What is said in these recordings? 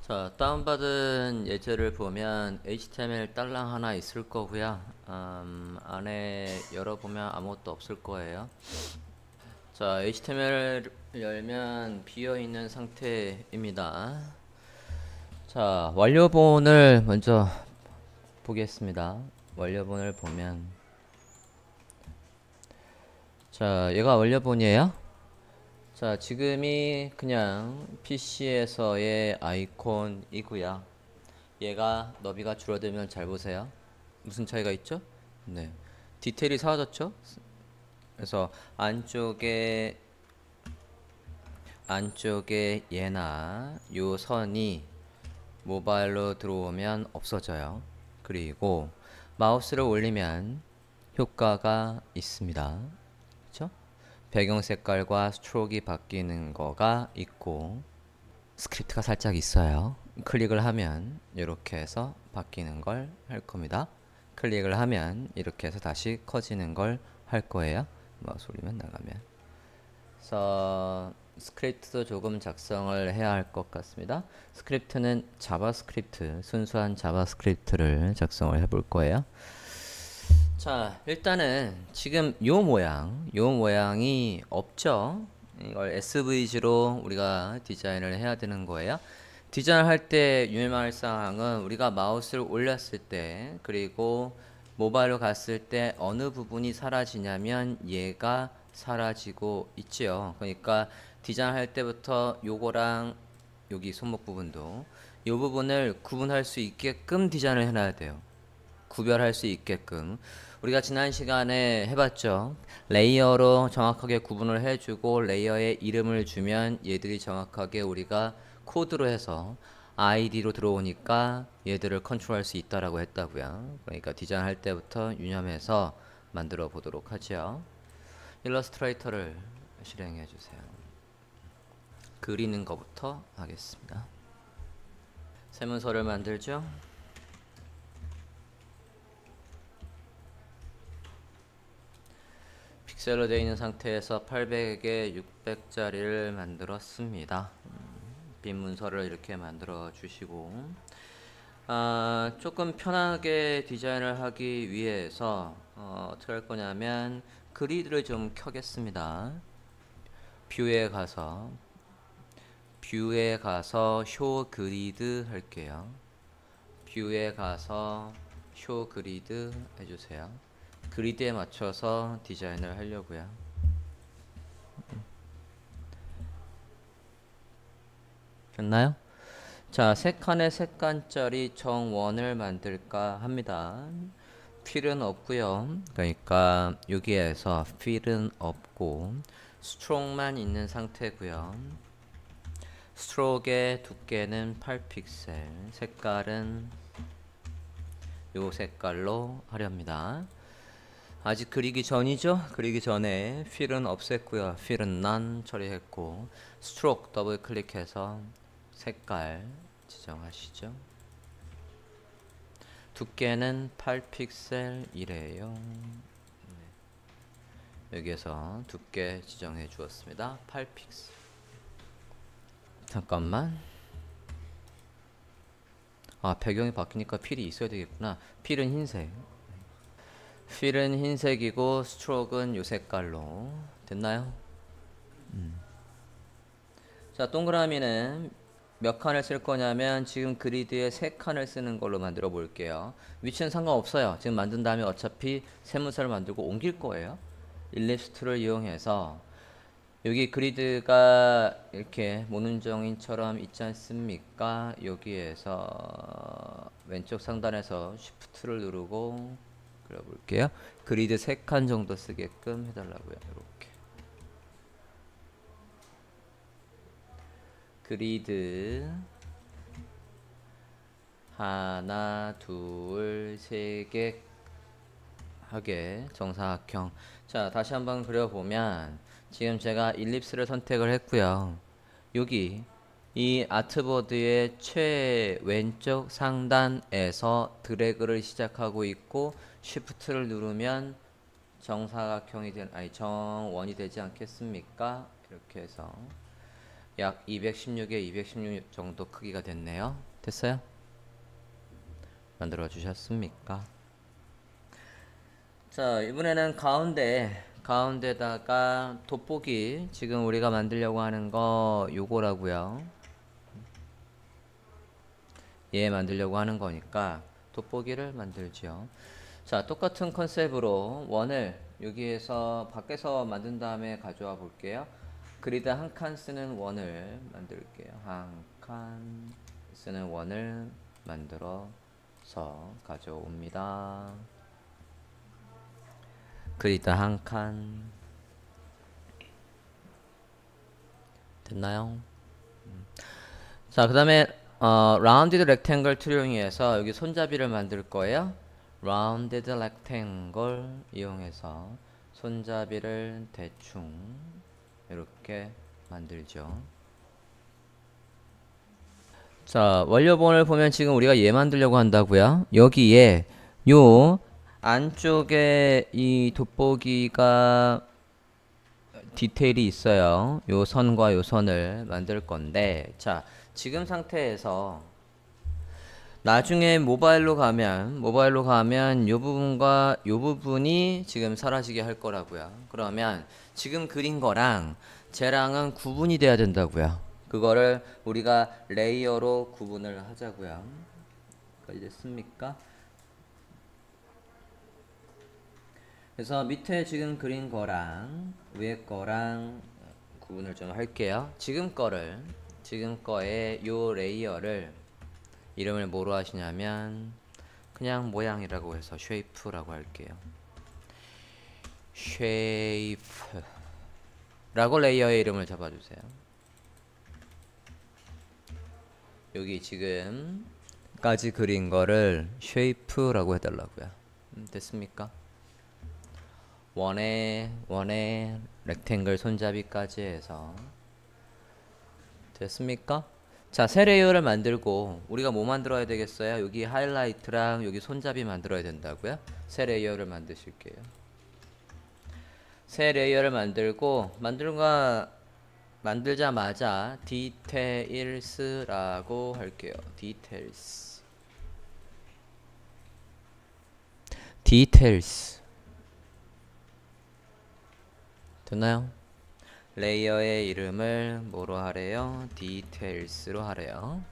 자, 다운받은 예제를 보면 HTML 딸랑 하나 있을 거고요. 안에 열어보면 아무것도 없을 거예요. 자, HTML 열면 비어있는 상태입니다. 자, 완료본을 먼저 보겠습니다. 완료본을 보면, 자, 얘가 완료본이에요. 자, 지금이 그냥 PC에서의 아이콘이고요. 얘가 너비가 줄어들면 잘 보세요. 무슨 차이가 있죠? 네, 디테일이 사라졌죠? 그래서 안쪽에 얘나 요 선이 모바일로 들어오면 없어져요. 그리고 마우스를 올리면 효과가 있습니다. 그렇죠? 배경 색깔과 스트로크가 바뀌는 거가 있고 스크립트가 살짝 있어요. 클릭을 하면 이렇게 해서 바뀌는 걸 할 겁니다. 클릭을 하면 이렇게 해서 다시 커지는 걸 할 거예요. 마우스 올리면 나가면. 그래서 스크립트도 조금 작성을 해야 할 것 같습니다. 스크립트는 자바스크립트, 순수한 자바스크립트를 작성을 해볼 거예요. 자, 일단은 지금 요 모양이 없죠. 이걸 SVG로 우리가 디자인을 해야 되는 거예요. 디자인을 할 때 유념할 사항은 우리가 마우스를 올렸을 때 그리고 모바일로 갔을 때 어느 부분이 사라지냐면 얘가 사라지고 있지요. 그러니까 디자인할 때부터 요거랑 여기 손목 부분도 이 부분을 구분할 수 있게끔 디자인을 해놔야 돼요. 구별할 수 있게끔. 우리가 지난 시간에 해봤죠. 레이어로 정확하게 구분을 해주고 레이어에 이름을 주면 얘들이 정확하게 우리가 코드로 해서 아이디로 들어오니까 얘들을 컨트롤할 수 있다라고 했다고요. 그러니까 디자인할 때부터 유념해서 만들어 보도록 하죠. 일러스트레이터를 실행해 주세요. 그리는 것부터 하겠습니다. 세문서를 만들죠. 픽셀로 되어 있는 상태에서 800에 600짜리를 만들었습니다. 빈 문서를 이렇게 만들어 주시고 조금 편하게 디자인을 하기 위해서 어떻게 할 거냐면 그리드를 좀 켜겠습니다. 뷰에 가서 쇼 그리드 할게요. 뷰에 가서 쇼 그리드 해주세요. 그리드에 맞춰서 디자인을 하려고요. 됐나요? 자, 세 칸에 세 칸짜리 정원을 만들까 합니다. 필은 없고요. 그러니까 여기에서 필은 없고 스트로크만 있는 상태고요. 스트로크의 두께는 8픽셀, 색깔은 요 색깔로 하렵니다. 아직 그리기 전이죠? 그리기 전에 필은 없앴고요. 필은 none 처리했고 스트로크 더블 클릭해서 색깔 지정하시죠. 두께는 8픽셀이래요. 여기에서 두께 지정해 주었습니다. 8픽셀. 잠깐만. 배경이 바뀌니까 필이 있어야 되겠구나. 필은 흰색이고 스트로크는 요 색깔로 됐나요? 자, 동그라미는 몇 칸을 쓸 거냐면 지금 그리드에 3칸을 쓰는 걸로 만들어 볼게요. 위치는 상관없어요. 지금 만든 다음에 어차피 세문서를 만들고 옮길 거예요. 일립스 툴을 이용해서 여기 그리드가 이렇게 모눈정인처럼 있지 않습니까? 여기에서 왼쪽 상단에서 Shift를 누르고 그려볼게요. 그리드 3칸 정도 쓰게끔 해달라고요. 이렇게 그리드 하나, 둘, 세 개 하게 정사각형. 자, 다시 한번 그려보면 지금 제가 일립스를 선택을 했고요. 여기 이 아트보드의 최왼쪽 상단에서 드래그를 시작하고 있고 쉬프트를 누르면 정원이 되지 않겠습니까? 이렇게 해서 약 216에 216 정도 크기가 됐네요. 됐어요? 만들어 주셨습니까? 자, 이번에는 가운데다가 돋보기 지금 우리가 만들려고 하는 거 요거라고요. 얘 만들려고 하는 거니까 돋보기를 만들죠. 자, 똑같은 컨셉으로 원을 여기에서 밖에서 만든 다음에 가져와 볼게요. 그리드 한 칸 쓰는 원을 만들게요. 한 칸 쓰는 원을 만들어서 가져옵니다. 그리드 한 칸 됐나요? 자, 그 다음에 라운디드 렉탱글 툴을 이용해서 여기 손잡이를 만들 거예요. 라운디드 렉탱글 이용해서 손잡이를 대충 이렇게 만들죠. 자, 원료본을 보면 지금 우리가 얘 만들려고 한다고요. 여기에 요 안쪽에 이 돋보기가 디테일이 있어요. 요 선과 요 선을 만들 건데, 자, 지금 상태에서 나중에 모바일로 가면 요 부분과 요 부분이 지금 사라지게 할 거라고요. 그러면 지금 그린 거랑 쟤랑은 구분이 돼야 된다고요. 그거를 우리가 레이어로 구분을 하자고요. 됐습니까? 그래서 밑에 지금 그린 거랑 위에 거랑 구분을 좀 할게요. 지금 거의 요 레이어를 이름을 뭐로 하시냐면 그냥 모양이라고 해서 쉐이프라고 할게요. 쉐이프라고 레이어의 이름을 잡아주세요. 여기 지금까지 그린 거를 쉐이프라고 해달라고요. 됐습니까? 원에 렉탱글 손잡이까지 해서 됐습니까? 자, 새 레이어를 만들고 우리가 뭐 만들어야 되겠어요? 여기 하이라이트랑 여기 손잡이 만들어야 된다고요? 새 레이어를 만드실게요. 새 레이어를 만들자마자 디테일스라고 할게요. 디테일스 됐나요? 레이어의 이름을 뭐로 하래요? 디테일스로 하래요.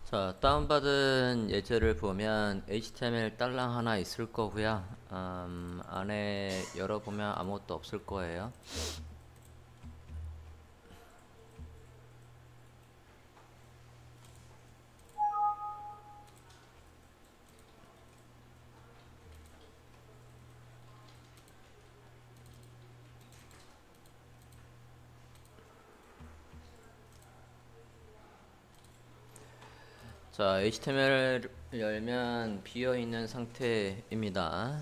자, 다운받은 예제를 보면 HTML 딸랑 하나 있을 거고요. 안에 열어보면 아무것도 없을 거예요. 자, HTML을 열면 비어있는 상태입니다.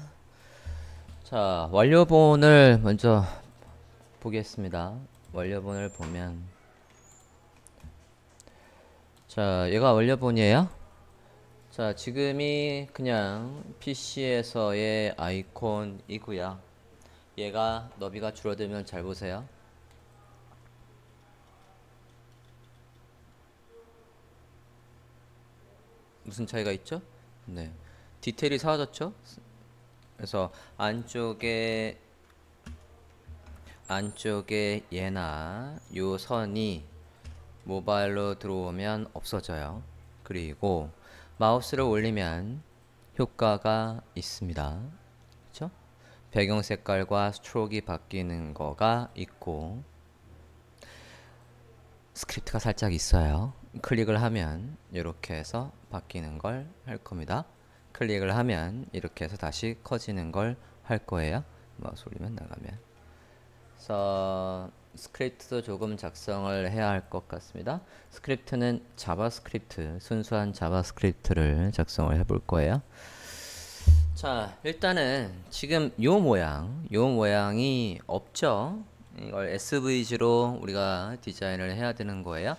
자, 완료본을 먼저 보겠습니다. 완료본을 보면 자, 얘가 완료본이에요. 자, 지금이 그냥 PC에서의 아이콘이고요. 얘가 너비가 줄어들면 잘 보세요. 무슨 차이가 있죠? 네, 디테일이 사라졌죠? 그래서 안쪽에 얘나 요 선이 모바일로 들어오면 없어져요. 그리고 마우스를 올리면 효과가 있습니다. 그렇죠? 배경 색깔과 스트로크가 바뀌는 거가 있고 스크립트가 살짝 있어요. 클릭을 하면 이렇게 해서 바뀌는 걸 할 겁니다. 클릭을 하면 이렇게 해서 다시 커지는 걸 할 거예요. 마우스 올리면 나가면. 그래서 스크립트도 조금 작성을 해야 할 것 같습니다. 스크립트는 자바스크립트, 순수한 자바스크립트를 작성을 해볼 거예요. 자, 일단은 지금 요 모양이 없죠. 이걸 SVG로 우리가 디자인을 해야 되는 거예요.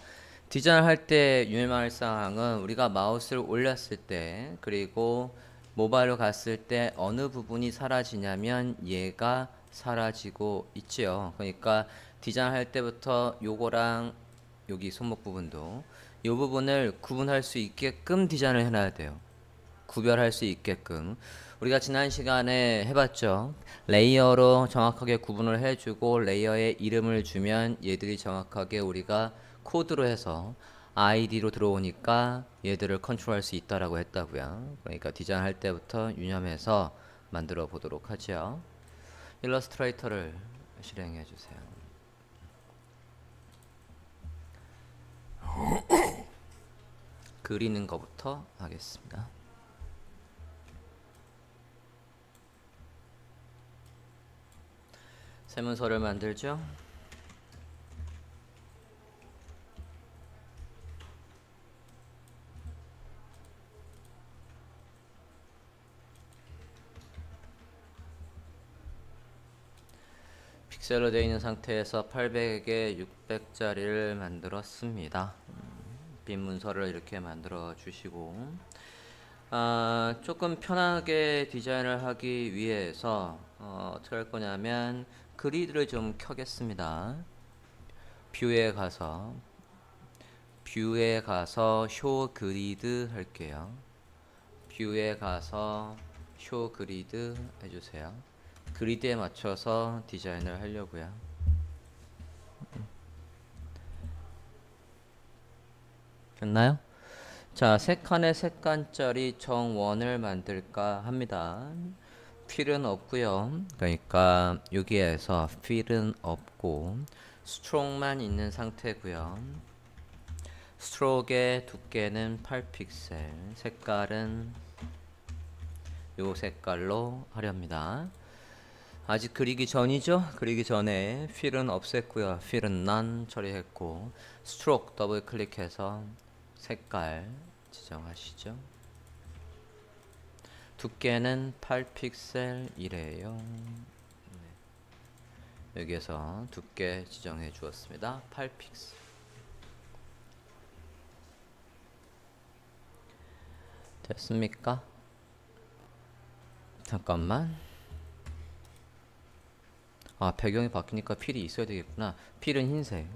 디자인할 때 유념할 사항은 우리가 마우스를 올렸을 때 그리고 모바일로 갔을 때 어느 부분이 사라지냐면 얘가 사라지고 있지요. 그러니까 디자인할 때부터 요거랑 여기 손목 부분도 이 부분을 구분할 수 있게끔 디자인을 해놔야 돼요. 구별할 수 있게끔. 우리가 지난 시간에 해봤죠. 레이어로 정확하게 구분을 해주고 레이어에 이름을 주면 얘들이 정확하게 우리가 코드로 해서 아이디로 들어오니까 얘들을 컨트롤할 수 있다라고 했다고요. 그러니까 디자인할 때부터 유념해서 만들어 보도록 하죠. 일러스트레이터를 실행해 주세요. 그리는 것부터 하겠습니다. 새 문서를 만들죠. 픽셀로 되어 있는 상태에서 800에 600짜리를 만들었습니다. 빈 문서를 이렇게 만들어 주시고 조금 편하게 디자인을 하기 위해서 어떻게 할 거냐면 그리드를 좀 켜겠습니다. 뷰에 가서 쇼 그리드 할게요. 뷰에 가서 쇼 그리드 해주세요. 그리드에 맞춰서 디자인을 하려고요. 됐나요? 자, 세 칸에 세 칸짜리 정원을 만들까 합니다. 필은 없고요. 그러니까 여기에서 필은 없고 스트로크만 있는 상태고요. 스트로크의 두께는 8픽셀, 색깔은 요 색깔로 하렵니다. 아직 그리기 전이죠? 그리기 전에 필은 없앴고요. 필은 none 처리했고 스트로크 더블 클릭해서 색깔 지정하시죠. 두께는 8픽셀이래요. 네. 여기에서 두께 지정해 주었습니다. 8픽셀. 됐습니까? 잠깐만. 배경이 바뀌니까 필이 있어야 되겠구나. 필은 흰색.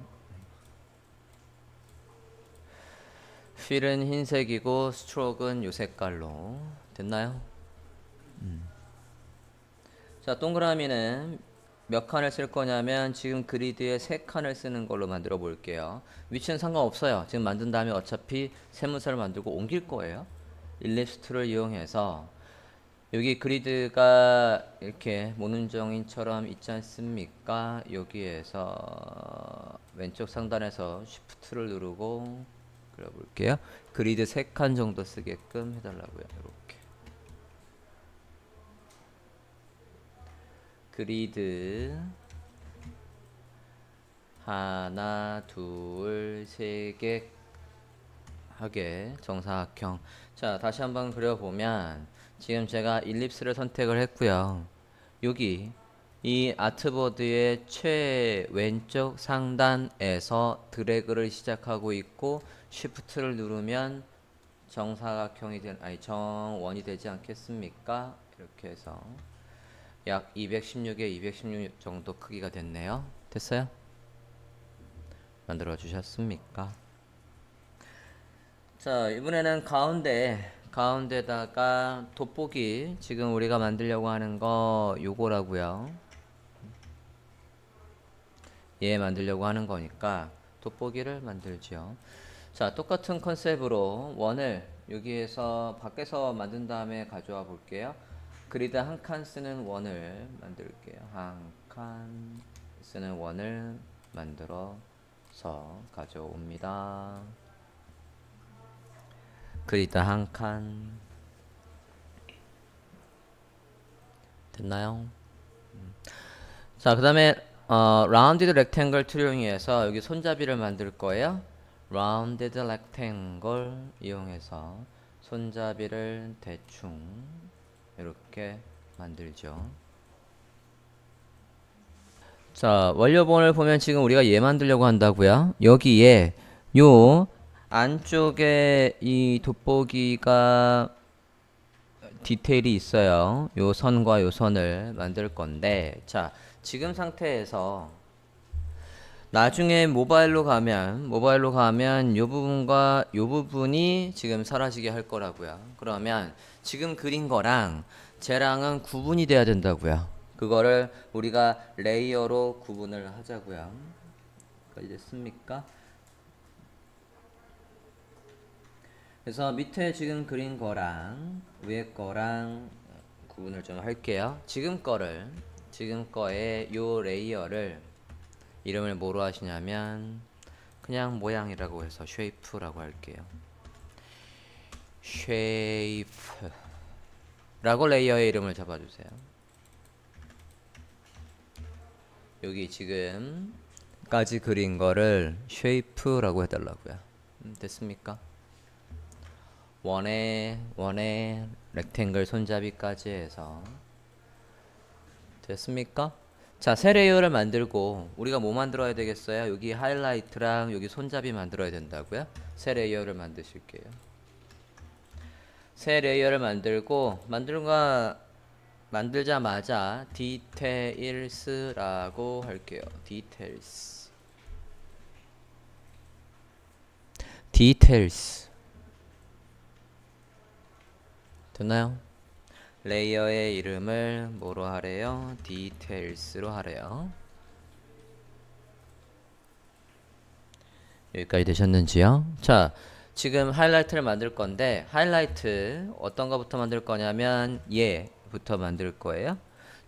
필은 흰색이고 스트로크는 요 색깔로. 됐나요? 자, 동그라미는 몇 칸을 쓸 거냐면 지금 그리드에 3칸을 쓰는 걸로 만들어 볼게요. 위치는 상관없어요. 지금 만든 다음에 어차피 세문서를 만들고 옮길 거예요. 일립스 툴을 이용해서 여기 그리드가 이렇게 모눈정인처럼 있지 않습니까? 여기에서 왼쪽 상단에서 Shift를 누르고 그려볼게요. 그리드 3칸 정도 쓰게끔 해달라고요. 이렇게 그리드 하나, 둘, 세 개 하게 정사각형. 자, 다시 한번 그려보면 지금 제가 일립스를 선택을 했고요. 여기 이 아트보드의 최왼쪽 상단에서 드래그를 시작하고 있고 쉬프트를 누르면 정사각형이 정원이 되지 않겠습니까? 이렇게 해서 약 216에 216 정도 크기가 됐네요. 됐어요? 만들어 주셨습니까? 자, 이번에는 가운데다가 돋보기 지금 우리가 만들려고 하는 거 요거라고요. 얘 만들려고 하는 거니까 돋보기를 만들죠. 자, 똑같은 컨셉으로 원을 여기에서 밖에서 만든 다음에 가져와 볼게요. 그리드 한 칸 쓰는 원을 만들게요. 한 칸 쓰는 원을 만들어서 가져옵니다. 그리드 한 칸. 됐나요? 자, 그 다음에 라운디드 렉탱글 툴 이용해서 여기 손잡이를 만들 거예요. 라운디드 렉탱글 이용해서 손잡이를 대충 이렇게 만들죠. 자, 원료본을 보면 지금 우리가 얘 만들려고 한다고요. 여기에 요 안쪽에 이 돋보기가 디테일이 있어요. 요 선과 요 선을 만들 건데, 자, 지금 상태에서 나중에 모바일로 가면 요 부분과 요 부분이 지금 사라지게 할 거라고요. 그러면 지금 그린 거랑 쟤랑은 구분이 돼야 된다고요. 그거를 우리가 레이어로 구분을 하자고요. 됐습니까? 그래서 밑에 지금 그린 거랑 위에 거랑 구분을 좀 할게요. 지금 거의 요 레이어를 이름을 뭐로 하시냐면 그냥 모양이라고 해서 쉐이프라고 할게요. 쉐이프라고 레이어의 이름을 잡아주세요. 여기 지금까지 그린 거를 쉐이프라고 해달라고요. 됐습니까? 원의 렉탱글 손잡이까지 해서 됐습니까? 자, 새 레이어를 만들고 우리가 뭐 만들어야 되겠어요? 여기 하이라이트랑 여기 손잡이 만들어야 된다고요? 새 레이어를 만드실게요. 새 레이어를 만들자마자 디테일스라고 할게요. 디테일스 됐나요? 레이어의 이름을 뭐로 하래요? 디테일스로 하래요. 여기까지 되셨는지요? 자, 지금 하이라이트를 만들 건데 하이라이트 어떤 거부터 만들 거냐면 얘부터 만들 거예요.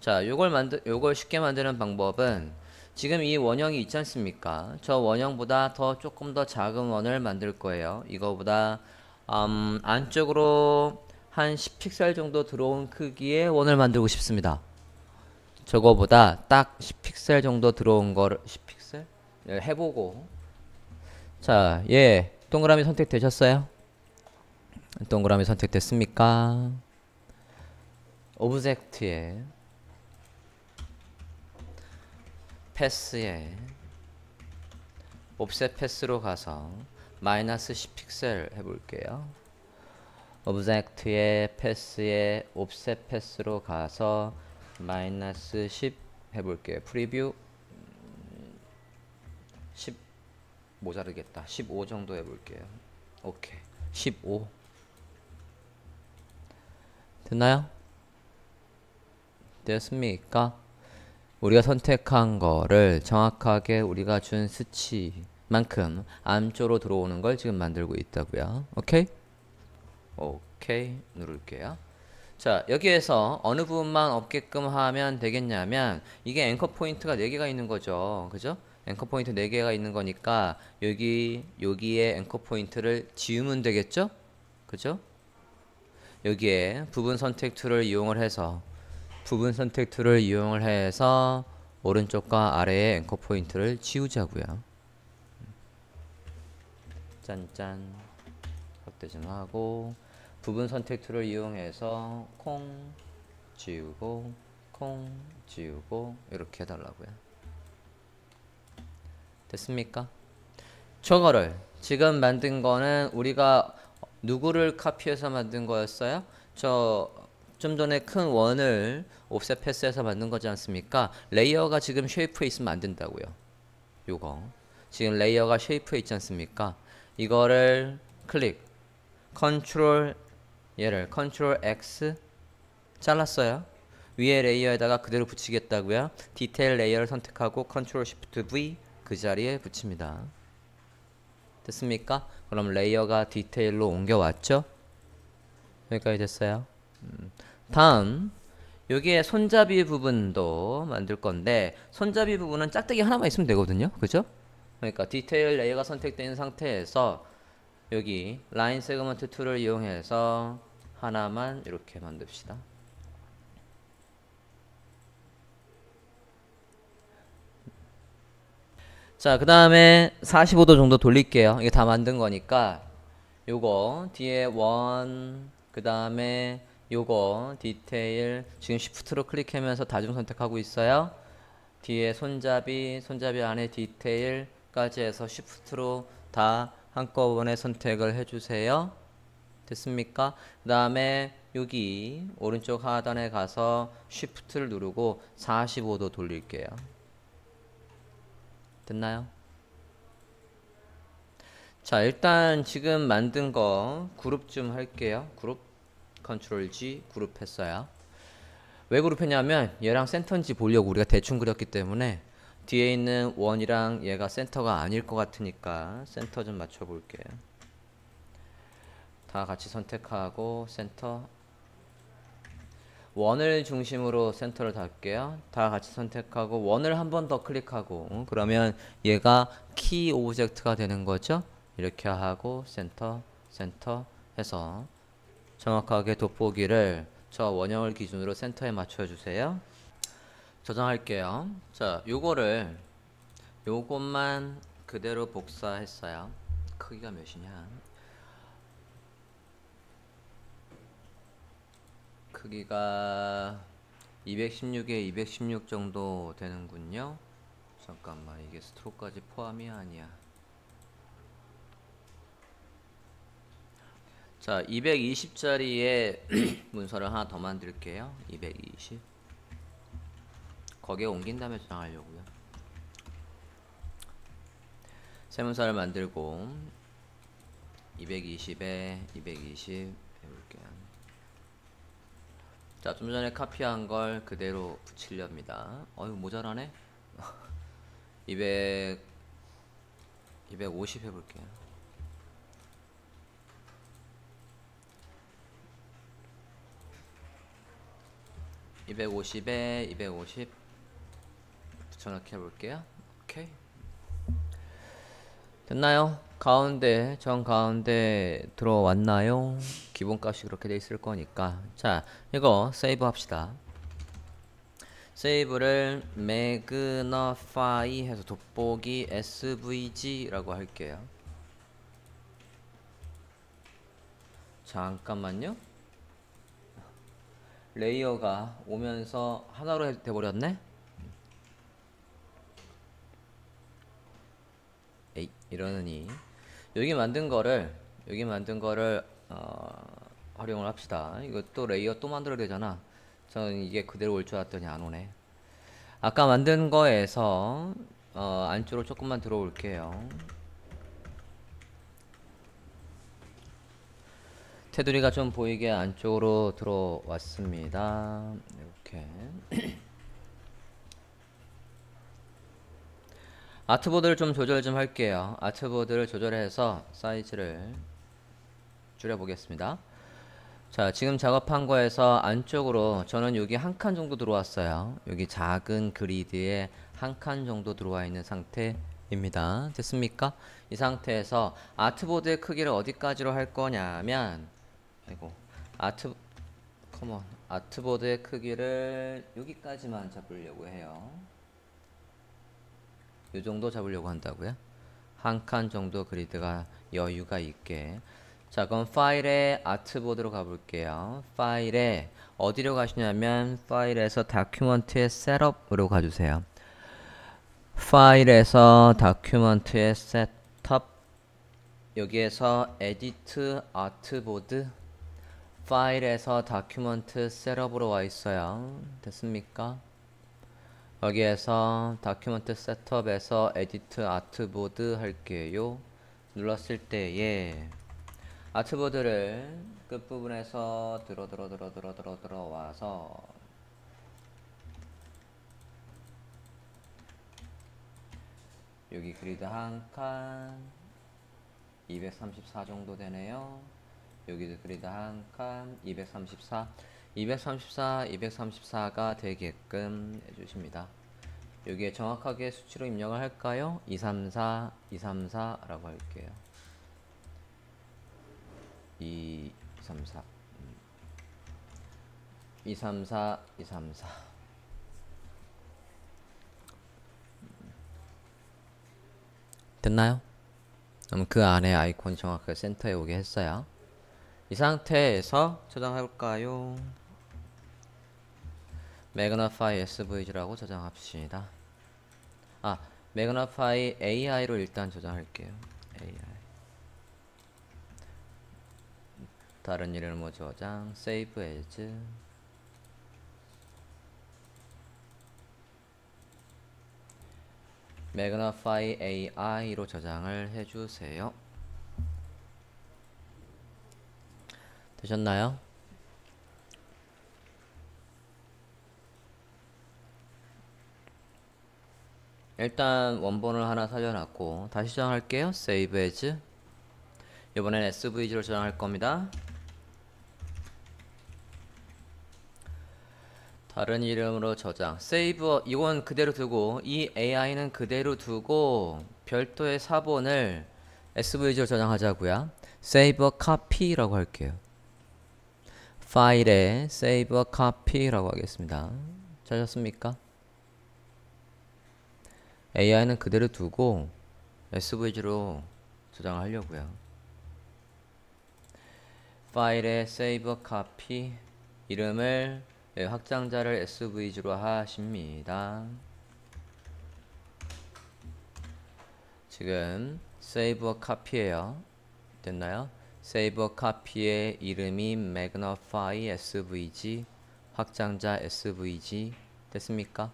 자, 요걸 쉽게 만드는 방법은 지금 이 원형이 있지 않습니까? 저 원형보다 조금 더 작은 원을 만들 거예요. 이거보다 안쪽으로 한 10픽셀 정도 들어온 크기의 원을 만들고 싶습니다. 저거보다 딱 10픽셀 정도 들어온 거를 10픽셀? 해보고 자, 동그라미 선택되셨어요? 동그라미 선택됐습니까? 오브젝트에 패스에 옵셋 패스로 가서 마이너스 10픽셀 해볼게요. 오브젝트의 패스에 옵셋 패스로 가서 마이너스 10 해볼게요. 프리뷰 10 모자르겠다. 15 정도 해볼게요. 오케이. 15 됐나요? 됐습니까? 우리가 선택한 거를 정확하게 우리가 준 수치만큼 안쪽으로 들어오는 걸 지금 만들고 있다고요. 오케이? 오케이 누를게요. 자, 여기에서 어느 부분만 없게끔 하면 되겠냐면 이게 앵커 포인트가 4개가 있는 거죠. 그죠? 앵커 포인트 4개가 있는 거니까 여기에 앵커 포인트를 지우면 되겠죠? 그죠? 여기에 부분 선택 툴을 이용을 해서 오른쪽과 아래의 앵커 포인트를 지우자고요. 짠짠 확대 좀 하고 부분 선택 툴을 이용해서 콩 지우고 이렇게 해달라고요. 됐습니까? 저거를 지금 만든 거는 우리가 누구를 카피해서 만든 거였어요? 좀 전에 큰 원을 옵셋 패스해서 만든 거지 않습니까? 레이어가 지금 쉐이프에 있으면 안 된다고요. 요거 지금 레이어가 쉐이프에 있지 않습니까? 이거를 얘를 컨트롤 X 잘랐어요. 위에 레이어에다가 그대로 붙이겠다고요. 디테일 레이어를 선택하고 컨트롤 쉬프트 V 그 자리에 붙입니다. 됐습니까? 그럼 레이어가 디테일로 옮겨왔죠? 여기까지 됐어요. 다음 여기에 손잡이 부분도 만들 건데 손잡이 부분은 짝대기 하나만 있으면 되거든요. 그죠? 그러니까 디테일 레이어가 선택된 상태에서 여기 라인 세그먼트 툴을 이용해서 하나만 이렇게 만듭시다. 자, 그 다음에 45도 정도 돌릴게요. 이게 다 만든 거니까 요거 뒤에 그 다음에 요거 디테일 지금 시프트로 클릭하면서 다중 선택하고 있어요. 뒤에 손잡이 안에 디테일까지 해서 시프트로 다 한꺼번에 선택을 해주세요. 됐습니까? 그 다음에 여기 오른쪽 하단에 가서 시프트를 누르고 45도 돌릴게요. 됐나요? 자, 일단 지금 만든 거 그룹 좀 할게요. 그룹 컨트롤 G 그룹 했어요. 왜 그룹했냐면 얘랑 센터인지 보려고 우리가 대충 그렸기 때문에 뒤에 있는 원이랑 얘가 센터가 아닐 것 같으니까 센터 좀 맞춰 볼게요. 다 같이 선택하고 센터 원을 중심으로 센터를 달게요. 다 같이 선택하고 원을 한 번 더 클릭하고 그러면 얘가 키 오브젝트가 되는 거죠. 이렇게 하고 센터 센터 해서 정확하게 돋보기를 저 원형을 기준으로 센터에 맞춰주세요. 저장할게요. 자, 요것만 그대로 복사했어요. 크기가 몇이냐? 크기가 216에 216 정도 되는군요. 잠깐만, 이게 스트로크까지 포함이 아니야. 자, 220짜리에 문서를 하나 더 만들게요. 220. 거기에 옮긴 다음에 저장하려고요. 새 문서를 만들고 220에 220 해볼게요. 자, 좀 전에 카피한 걸 그대로 붙이렵니다. 어휴, 모자라네. 250 해볼게요. (250에) 250 붙여넣기 해볼게요. 오케이, 됐나요? 가운데 정 가운데 들어왔나요? 기본값이 그렇게 돼 있을 거니까. 자, 이거 세이브 합시다. 세이브를 magnify 해서 돋보기 svg라고 할게요. 잠깐만요. 레이어가 오면서 하나로 돼버렸네? 에이, 이러느니 여기 만든 거를 활용을 합시다. 이거 또 레이어 또 만들어야 되잖아. 저는 이게 그대로 올 줄 알았더니 안 오네. 아까 만든 거에서 안쪽으로 조금만 들어올게요. 테두리가 좀 보이게 안쪽으로 들어왔습니다. 이렇게. 아트보드를 좀 조절 좀 할게요. 아트보드를 조절해서 사이즈를 줄여보겠습니다. 자, 지금 작업한 거에서 안쪽으로 저는 여기 한 칸 정도 들어왔어요. 여기 작은 그리드에 한 칸 정도 들어와 있는 상태입니다. 됐습니까? 이 상태에서 아트보드의 크기를 어디까지로 할 거냐면, 아이고, 아트보드의 크기를 여기까지만 잡으려고 해요. 이 정도 잡으려고 한다고요? 한 칸 정도 그리드가 여유가 있게. 자, 그럼 파일에 아트보드로 가볼게요. 파일에 어디로 가시냐면 파일에서 다큐먼트의 셋업으로 가주세요. 파일에서 다큐먼트의 셋업, 여기에서 에디트 아트보드, 파일에서 다큐먼트 셋업으로 와 있어요. 됐습니까? 여기에서 다큐먼트 셋업에서 에디트 아트보드 할게요. 눌렀을 때에 아트보드를 끝부분에서 들어와서 여기 그리드 한 칸 234 정도 되네요. 여기도 그리드 한 칸 234가 되게끔 해주십니다. 여기에 정확하게 수치로 입력을 할까요? 234라고 할게요. 234 됐나요? 그럼 그 안에 아이콘이 정확하게 센터에 오게 했어요. 이 상태에서 저장할까요? magnify svg라고 저장합시다. magnify ai로 일단 저장할게요. ai. 다른 이름으로 저장, save as. magnify AI로 저장을 해주세요. 되셨나요? 일단 원본을 하나 살려놨고 다시 저장할게요. save as. 이번엔 SVG로 저장할 겁니다. 다른 이름으로 저장. save 이건 그대로 두고 이 AI는 그대로 두고 별도의 사본을 SVG로 저장하자고요. save copy라고 할게요. 파일에 save copy라고 하겠습니다. 찾았습니까? AI는 그대로 두고 SVG로 저장하려고요. 파일에 save copy 이름을 확장자를 SVG로 하십니다. 지금 save copy예요. 됐나요? save copy의 이름이 magnify SVG 확장자 SVG 됐습니까?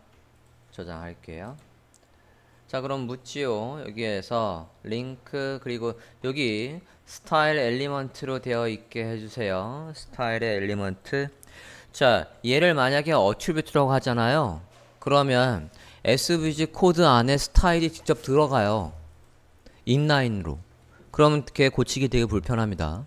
저장할게요. 자, 그럼 묻지요. 여기에서 링크 그리고 여기 스타일 엘리먼트로 되어 있게 해주세요. 스타일의 엘리먼트. 자, 얘를 만약에 어트리뷰트라고 하잖아요. 그러면 SVG 코드 안에 스타일이 직접 들어가요. 인라인으로. 그러면 걔 고치기 되게 불편합니다.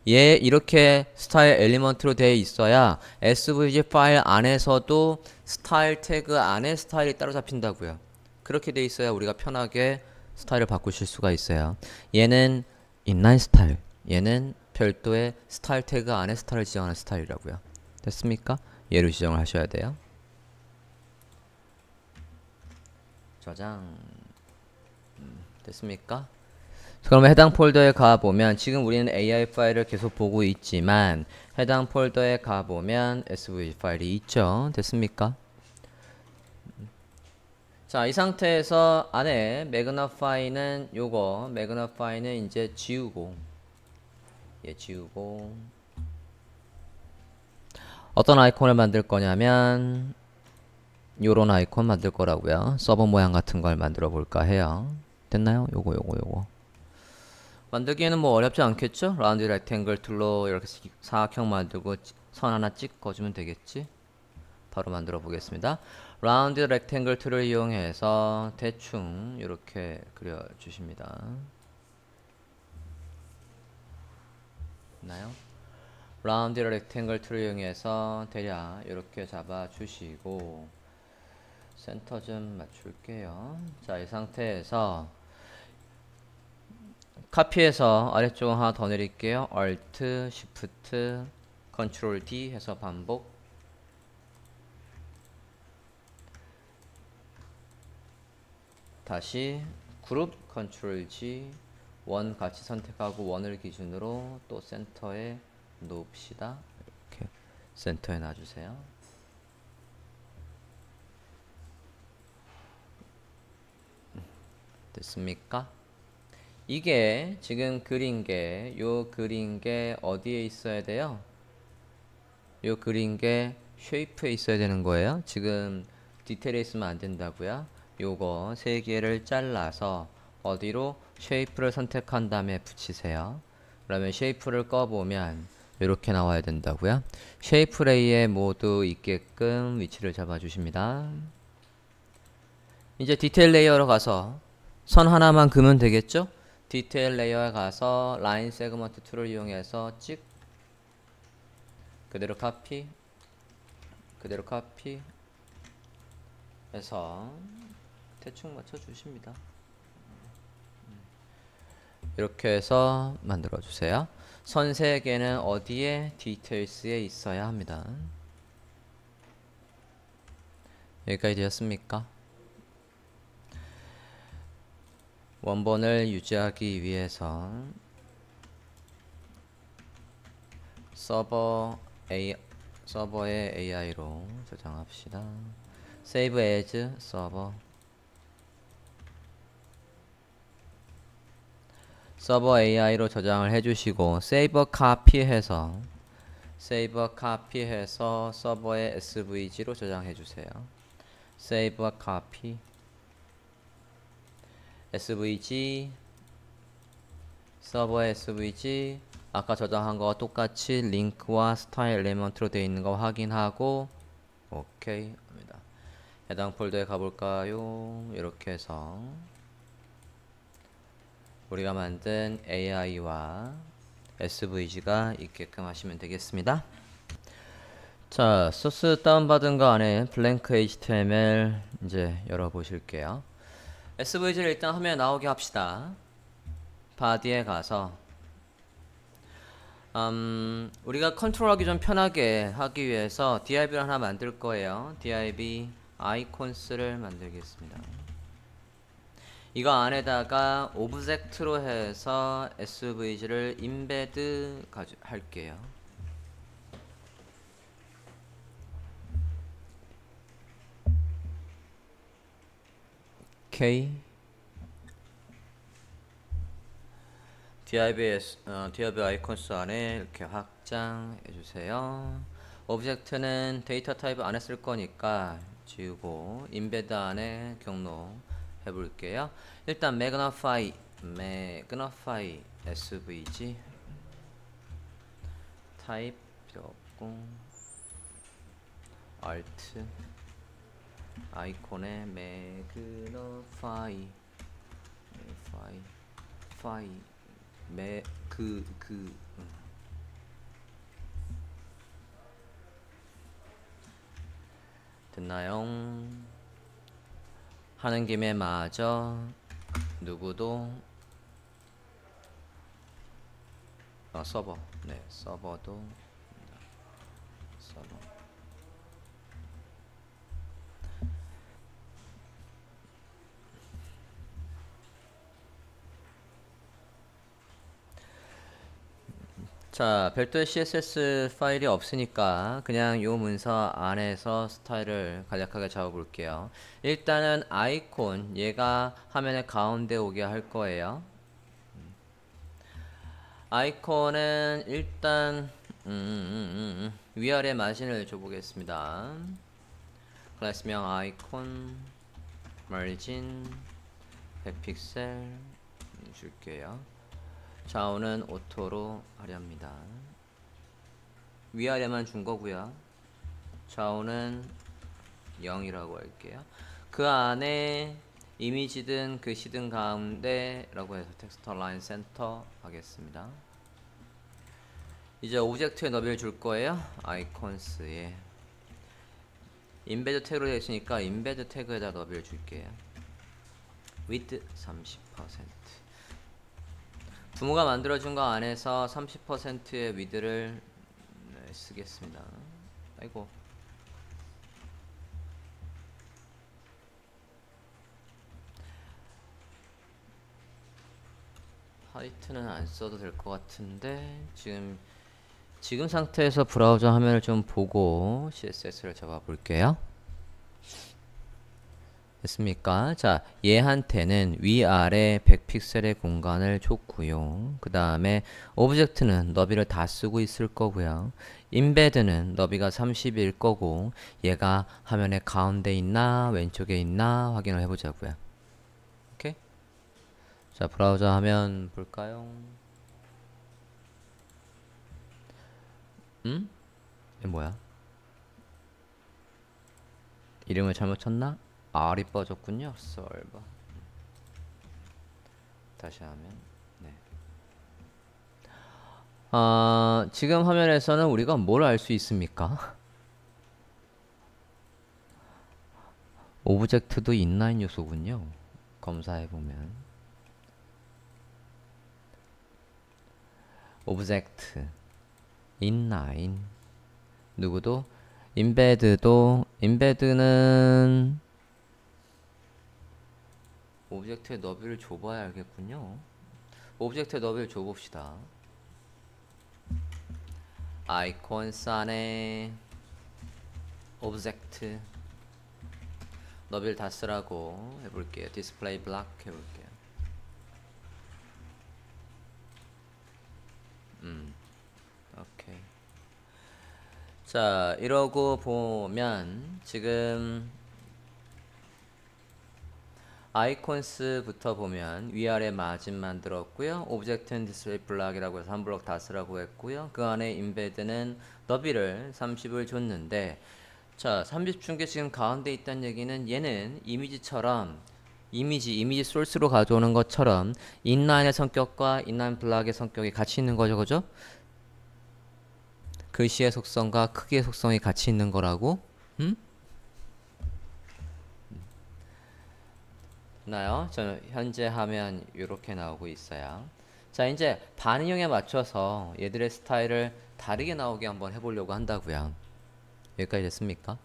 얘 이렇게 스타일 엘리먼트로 되어 있어야 SVG 파일 안에서도 스타일 태그 안에 스타일이 따로 잡힌다고요. 그렇게 돼 있어야 우리가 편하게 스타일을 바꾸실 수가 있어요. 얘는 인라인 스타일, 얘는 별도의 스타일 태그 안에 스타일을 지정하는 스타일이라고요. 됐습니까? 얘로 지정을 하셔야 돼요. 저장. 됐습니까? 그러면 해당 폴더에 가보면 지금 우리는 AI 파일을 계속 보고 있지만 해당 폴더에 가보면 SVG 파일이 있죠. 됐습니까? 자, 이 상태에서 안에 magnify는 요거 magnify는 이제 지우고 지우고 어떤 아이콘을 만들 거냐면 요런 아이콘 만들 거라고요. 서버 모양 같은 걸 만들어 볼까 해요. 됐나요? 요거 만들기에는 뭐 어렵지 않겠죠? 라운드 렉탱글 툴로 이렇게 사각형 만들고 선 하나 찍어주면 되겠지? 바로 만들어 보겠습니다. 라운드 렉탱글 툴을 이용해서 대충 이렇게 그려 주십니다. 있나요? 라운드 렉탱글 툴을 이용해서 대략 이렇게 잡아 주시고 센터 좀 맞출게요. 자, 이 상태에서 카피해서 아래쪽 하나 더 내릴게요. Alt, Shift, Ctrl D 해서 반복. 다시 그룹 Ctrl G 원 같이 선택하고 원을 기준으로 또 센터에 놓읍시다. 이렇게 센터에 놔주세요. 됐습니까? 이게 지금 그린 게 어디에 있어야 돼요? 요 그린 게 쉐이프에 있어야 되는 거예요. 지금 디테일에 있으면 안 된다고요. 요거 세 개를 잘라서 어디로 쉐이프를 선택한 다음에 붙이세요. 그러면 쉐이프를 꺼보면 이렇게 나와야 된다고요. 쉐이프 레이에 모두 있게끔 위치를 잡아 주십니다. 이제 디테일 레이어로 가서 선 하나만 그으면 되겠죠? 디테일 레이어에 가서 라인 세그먼트 툴을 이용해서 찍 그대로 카피 해서 대충 맞춰 주십니다. 이렇게 해서 만들어 주세요. 선 3개는 어디에? 디테일스에 있어야 합니다. 여기까지 되었습니까? 원본을 유지하기 위해서 서버의 AI로 저장합시다. Save as 서버 AI로 저장을 해주시고 Save Copy해서 서버의 SVG로 저장해주세요. Save Copy SVG 서버의 SVG 아까 저장한 거와 똑같이 링크와 스타일 엘리먼트로 되어 있는 거 확인하고 오케이 합니다. 해당 폴더에 가볼까요? 이렇게 해서 우리가 만든 AI와 SVG가 있게끔 하시면 되겠습니다. 자, 소스 다운받은 거 안에 블랭크 HTML 이제 열어보실게요. SVG를 일단 화면에 나오게 합시다. 바디에 가서 우리가 컨트롤하기 좀 편하게 하기 위해서 div를 하나 만들 거예요. div 아이콘스를 만들겠습니다. 이거 안에다가 오브젝트로 해서 SVG를 임베드 할게요. 오케이. div 아이콘스 안에 이렇게 확장해 주세요. 오브젝트는 데이터 타입 안에 쓸 거니까 지우고 임베드 안에 경로 해볼게요. 일단 magnify svg 타입 벽공 alt 아이콘에 magnify 됐나요? 하는 김에 마저 누구도 서버 서버도 서버 자, 별도의 CSS 파일이 없으니까 그냥 요 문서 안에서 스타일을 간략하게 잡아볼게요. 일단은 아이콘 얘가 화면의 가운데 오게 할 거예요. 아이콘은 일단 위아래 마진을 줘보겠습니다. 클래스명 아이콘 마진 100픽셀 줄게요. 좌우는 오토로 하렵니다. 위아래만 준 거고요. 좌우는 0이라고 할게요. 그 안에 이미지든 글씨든 가운데 라고 해서 텍스트 라인 센터 하겠습니다. 이제 오브젝트의 너비를 줄 거예요. 아이콘스에 인베드 태그로 되어 있으니까 인베드 태그에다 너비를 줄게요. width 30%. 부모가 만들어준 거 안에서 30%의 위드를 쓰겠습니다. 아이고. 하이트는 안 써도 될 것 같은데 지금 상태에서 브라우저 화면을 좀 보고 CSS를 잡아 볼게요. 됐습니까? 자, 얘한테는 위아래 100픽셀의 공간을 줬고요. 그 다음에 오브젝트는 너비를 다 쓰고 있을 거고요. 임베드는 너비가 30일 거고 얘가 화면의 가운데 있나 왼쪽에 있나 확인을 해보자고요. 오케이? 자, 브라우저 화면 볼까요? 이게 뭐야? 이름을 잘못 쳤나? R이 빠졌군요. 설버. 다시 하면 네. 지금 화면에서는 우리가 뭘 알 수 있습니까? 오브젝트도 인라인 요소군요. 검사해보면 오브젝트 인라인 누구도 인베드는 오브젝트의 너비를 줘봐야 알겠군요. 오브젝트의 너비를 줘봅시다. 아이콘스 안에 오브젝트 너비를 다 쓰라고 해볼게요. 디스플레이 블록 해볼게요. 오케이. 자, 이러고 보면 지금 아이콘스부터 보면 위아래 마진 만들었고요. 오브젝트는 디스플레이 블락이라고 해서 한 블럭 다 쓰라고 했고요. 그 안에 인베드는 너비를 30을 줬는데, 자, 30 준 게 지금 가운데 있다는 얘기는 얘는 이미지처럼 이미지 소스로 가져오는 것처럼 인라인의 성격과 인라인 블락의 성격이 같이 있는 거죠, 그죠? 글씨의 속성과 크기의 속성이 같이 있는 거라고. 나요? 저는 현재 화면 이렇게 나오고 있어요. 자, 이제 반응형에 맞춰서 얘들의 스타일을 다르게 나오게 한번 해보려고 한다고요. 여기까지 됐습니까?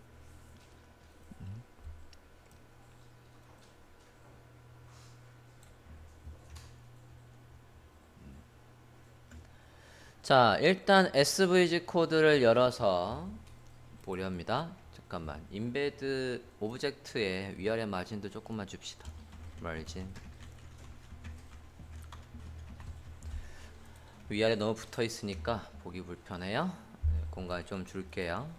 자, 일단 SVG 코드를 열어서 보려 합니다. 잠깐만, 인베드 오브젝트의 위아래 마진도 조금만 줍시다. 마진 위아래 너무 붙어 있으니까 보기 불편해요. 네, 공간 좀 줄게요.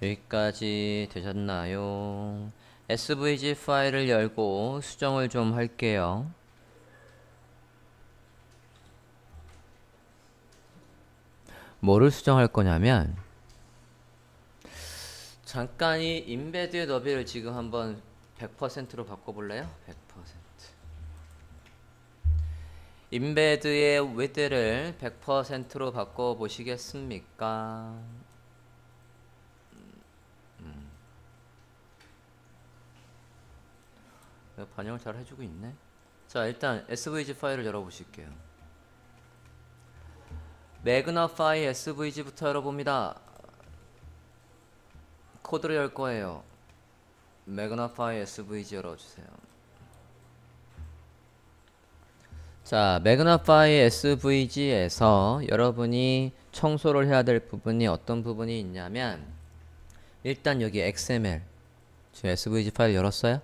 여기까지 되셨나요? SVG 파일을 열고 수정을 좀 할게요. 뭐를 수정할 거냐면, 잠깐 이 인베드의 너비를 지금 한번 100%로 바꿔볼래요? 100%. 인베드의 width를 100%로 바꿔보시겠습니까? 반영을 잘 해주고 있네. 자, 일단 SVG 파일을 열어보실게요. 매그너파이 SVG부터 열어봅니다. 코드를 열 거예요. 매그너파이 SVG 열어주세요. 자, 매그너파이 SVG에서 여러분이 청소를 해야 될 부분이 어떤 부분이 있냐면, 일단 여기 XML, 지금 SVG 파일 열었어요?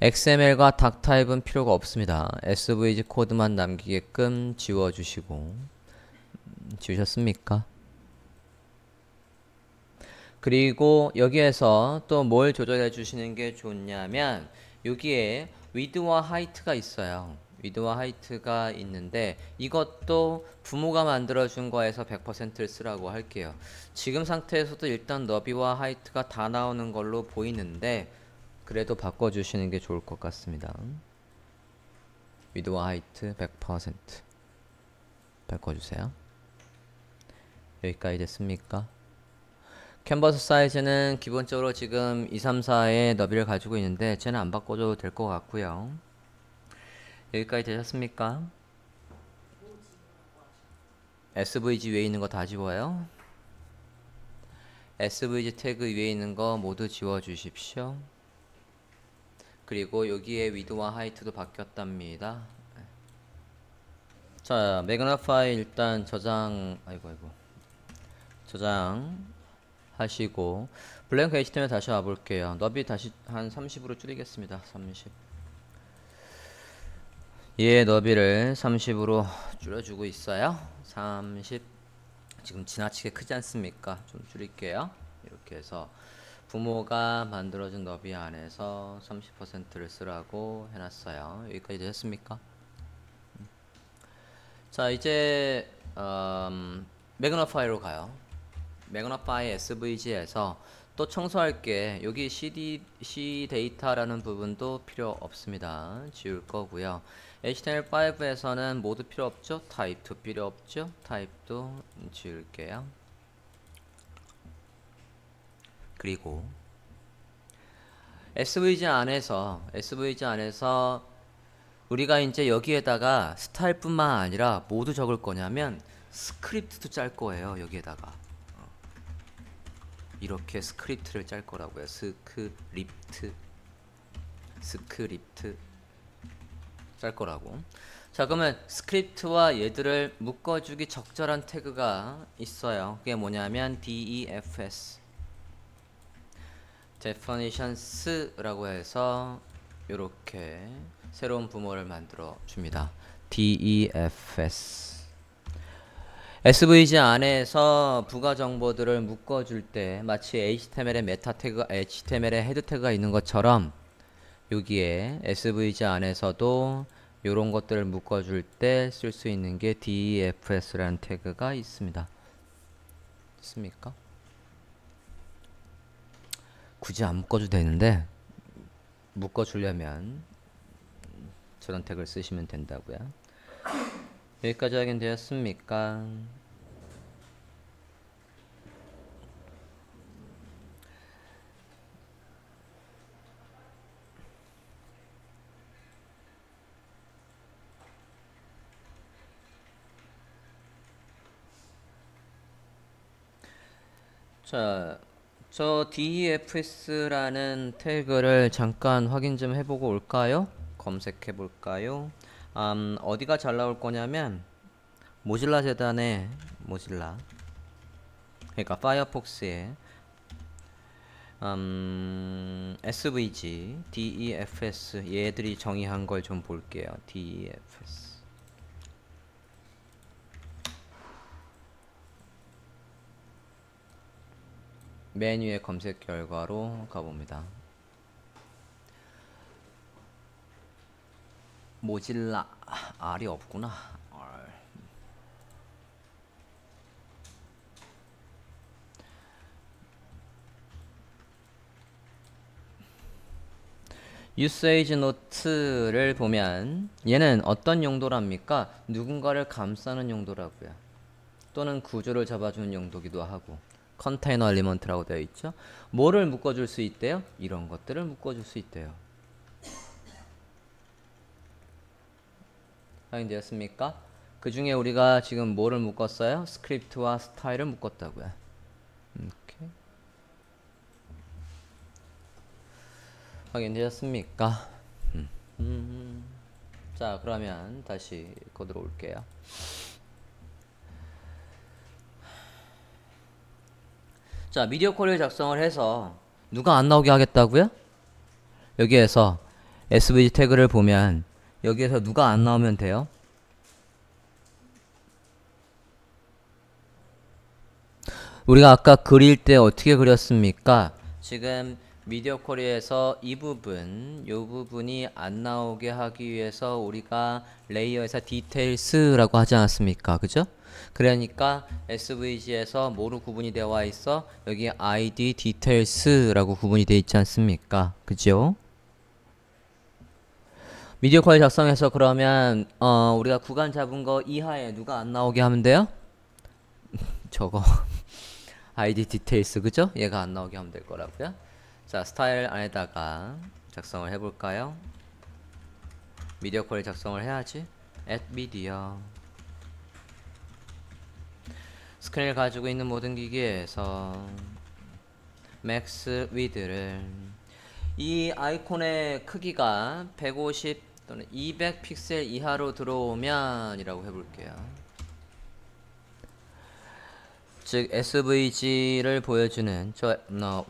XML과 닥타입은 필요가 없습니다. SVG 코드만 남기게끔 지워주시고, 지우셨습니까? 그리고 여기에서 또 뭘 조절해 주시는 게 좋냐면, 여기에 width와 height가 있어요. width와 height가 있는데, 이것도 부모가 만들어준 거에서 100%를 쓰라고 할게요. 지금 상태에서도 일단 너비와 height가 다 나오는 걸로 보이는데, 그래도 바꿔주시는 게 좋을 것 같습니다. width와 height 100% 바꿔주세요. 여기까지 됐습니까? 캔버스 사이즈는 기본적으로 지금 234의 너비를 가지고 있는데 쟤는 안 바꿔줘도 될 것 같고요. 여기까지 되셨습니까? SVG 위에 있는 거 다 지워요. SVG 태그 위에 있는 거 모두 지워 주십시오. 그리고 여기에 위드와 하이트도 바뀌었답니다. 자, 매그나파이 일단 저장, 저장 하시고, 블랭크 HTML 다시 와볼게요. 너비 다시 한 30으로 줄이겠습니다. 30. 얘 너비를 30으로 줄여주고 있어요. 30. 지금 지나치게 크지 않습니까? 좀 줄일게요. 이렇게 해서 부모가 만들어준 너비 안에서 30%를 쓰라고 해놨어요. 여기까지 되셨습니까? 자, 이제 매그너파이로 가요. 매그너파이 SVG에서 또 청소할 게, 여기 C 데이터라는 부분도 필요 없습니다. 지울 거고요. HTML5에서는 모두 필요 없죠. 타입도 필요 없죠. 타입도 지울게요. 그리고 SVG 안에서 우리가 이제 여기에다가 스타일뿐만 아니라 모두 적을 거냐면 스크립트도 짤 거예요. 여기에다가 이렇게 스크립트를 짤 거라고요. 스크립트 짤 거라고. 자, 그러면 스크립트와 얘들을 묶어주기 적절한 태그가 있어요. 그게 뭐냐면 defs definitions라고 해서 이렇게 새로운 부모를 만들어 줍니다. defs SVG 안에서 부가 정보들을 묶어줄 때 마치 HTML의 메타 태그, HTML의 헤드 태그가 있는 것처럼 여기에 SVG 안에서도 요런 것들을 묶어줄 때 쓸 수 있는 게 defs라는 태그가 있습니다. 있습니까? 굳이 안 묶어도 되는데 묶어주려면 저런 태그를 쓰시면 된다고요. 여기까지 확인되었습니까? 자, 저 defs라는 태그를 잠깐 확인 좀 해보고 올까요? 검색해 볼까요? 어디가 잘 나올 거냐면 모질라 재단의 모질라, 그러니까 파이어폭스에 SVG, DEFS 얘들이 정의한 걸 좀 볼게요. DEFS 맨 위에 검색 결과로 가봅니다. 모질라 R이 없구나. R. 유세이지 노트를 보면 얘는 어떤 용도랍니까? 누군가를 감싸는 용도라고요. 또는 구조를 잡아주는 용도기도 하고, 컨테이너 엘리먼트라고 되어 있죠. 뭐를 묶어줄 수 있대요? 이런 것들을 묶어줄 수 있대요. 확인되었습니까? 그 중에 우리가 지금 뭐를 묶었어요? 스크립트와 스타일을 묶었다고요. 이렇게. 확인되었습니까? 자, 그러면 다시 코드로 올게요. 자, 미디어 쿼리를 작성을 해서 누가 안 나오게 하겠다고요? 여기에서 SVG 태그를 보면 여기에서 누가 안 나오면 돼요? 우리가 아까 그릴 때 어떻게 그렸습니까? 지금 미디어 쿼리에서 이 부분이 안 나오게 하기 위해서 우리가 레이어에서 디테일스라고 하지 않았습니까? 그죠? 그러니까 SVG에서 뭐로 구분이 되어 있어? 여기 ID 디테일스라고 구분이 되어 있지 않습니까? 그죠? 미디어 쿼리 작성해서 그러면 우리가 구간 잡은 거 이하에 누가 안 나오게 하면 돼요? 저거 ID 디테일스, 그죠? 얘가 안 나오게 하면 될 거라고요. 자, 스타일 안에다가 작성을 해볼까요? 미디어 쿼리 작성을 해야지. add media. 스크린을 가지고 있는 모든 기기에서 max width를, 이 아이콘의 크기가 150 또는 200 픽셀 이하로 들어오면 이라고 해볼게요. 즉 SVG를 보여주는 저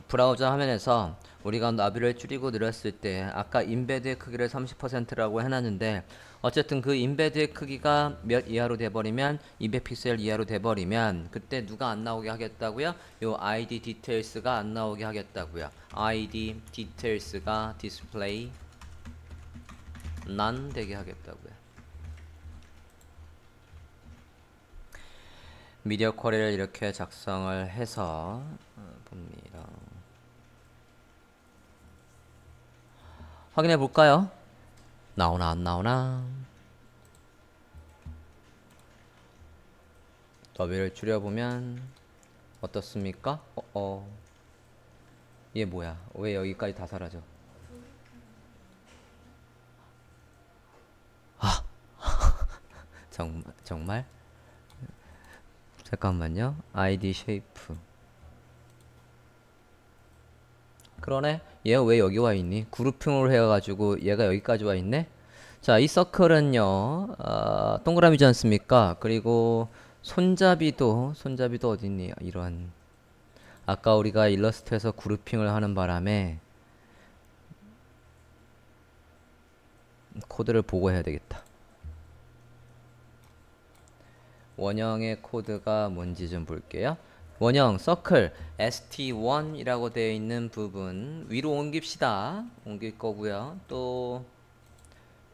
브라우저 화면에서 우리가 나비를 줄이고 늘렸을 때 아까 인베드의 크기를 30%라고 해놨는데, 어쨌든 그 인베드의 크기가 몇 이하로 돼버리면 200픽셀 이하로 돼버리면 그때 누가 안 나오게 하겠다고요? 요 ID 디테일스가 안 나오게 하겠다고요. ID 디테일스가 디스플레이 none 되게 하겠다고요. 미디어 쿼리를 이렇게 작성을 해서 봅니다. 확인해 볼까요? 나오나 안 나오나? 너비를 줄여보면 어떻습니까? 얘 뭐야? 왜 여기까지 다 사라져? 아 정말? 잠깐만요. ID 쉐이프. 그러네. 얘가 왜 여기 와 있니? 그룹핑으로 해가지고 얘가 여기까지 와 있네. 자, 이 서클은요, 동그라미지 않습니까? 그리고 손잡이도 어디 있니? 이런. 아까 우리가 일러스트에서 그룹핑을 하는 바람에 코드를 보고 해야 되겠다. 원형의 코드가 뭔지 좀 볼게요. 원형 서클 ST1이라고 되어 있는 부분 위로 옮깁시다. 옮길 거고요. 또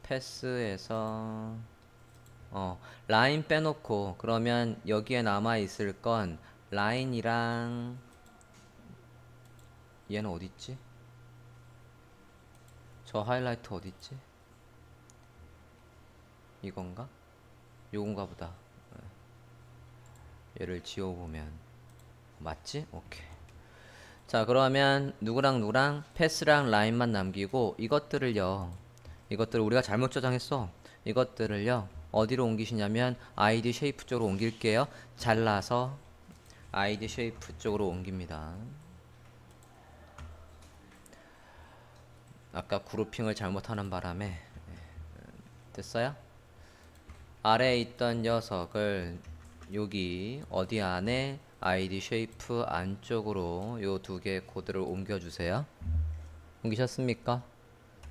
패스에서 라인 빼놓고 그러면 여기에 남아 있을 건 라인이랑 얘는 어딨지? 저 하이라이트 어딨지? 이건가? 요건가 보다. 얘를 지워보면 맞지? 오케이. 자, 그러면 누구랑 누구랑 패스랑 라인만 남기고 이것들을 우리가 잘못 저장했어. 이것들을요 어디로 옮기시냐면 아이디 쉐이프 쪽으로 옮길게요. 잘라서 아이디 쉐이프 쪽으로 옮깁니다. 아까 그룹핑을 잘못하는 바람에 됐어요? 아래에 있던 녀석을 여기 어디 안에 아이디 쉐이프 안쪽으로 요 두 개의 코드를 옮겨주세요. 옮기셨습니까?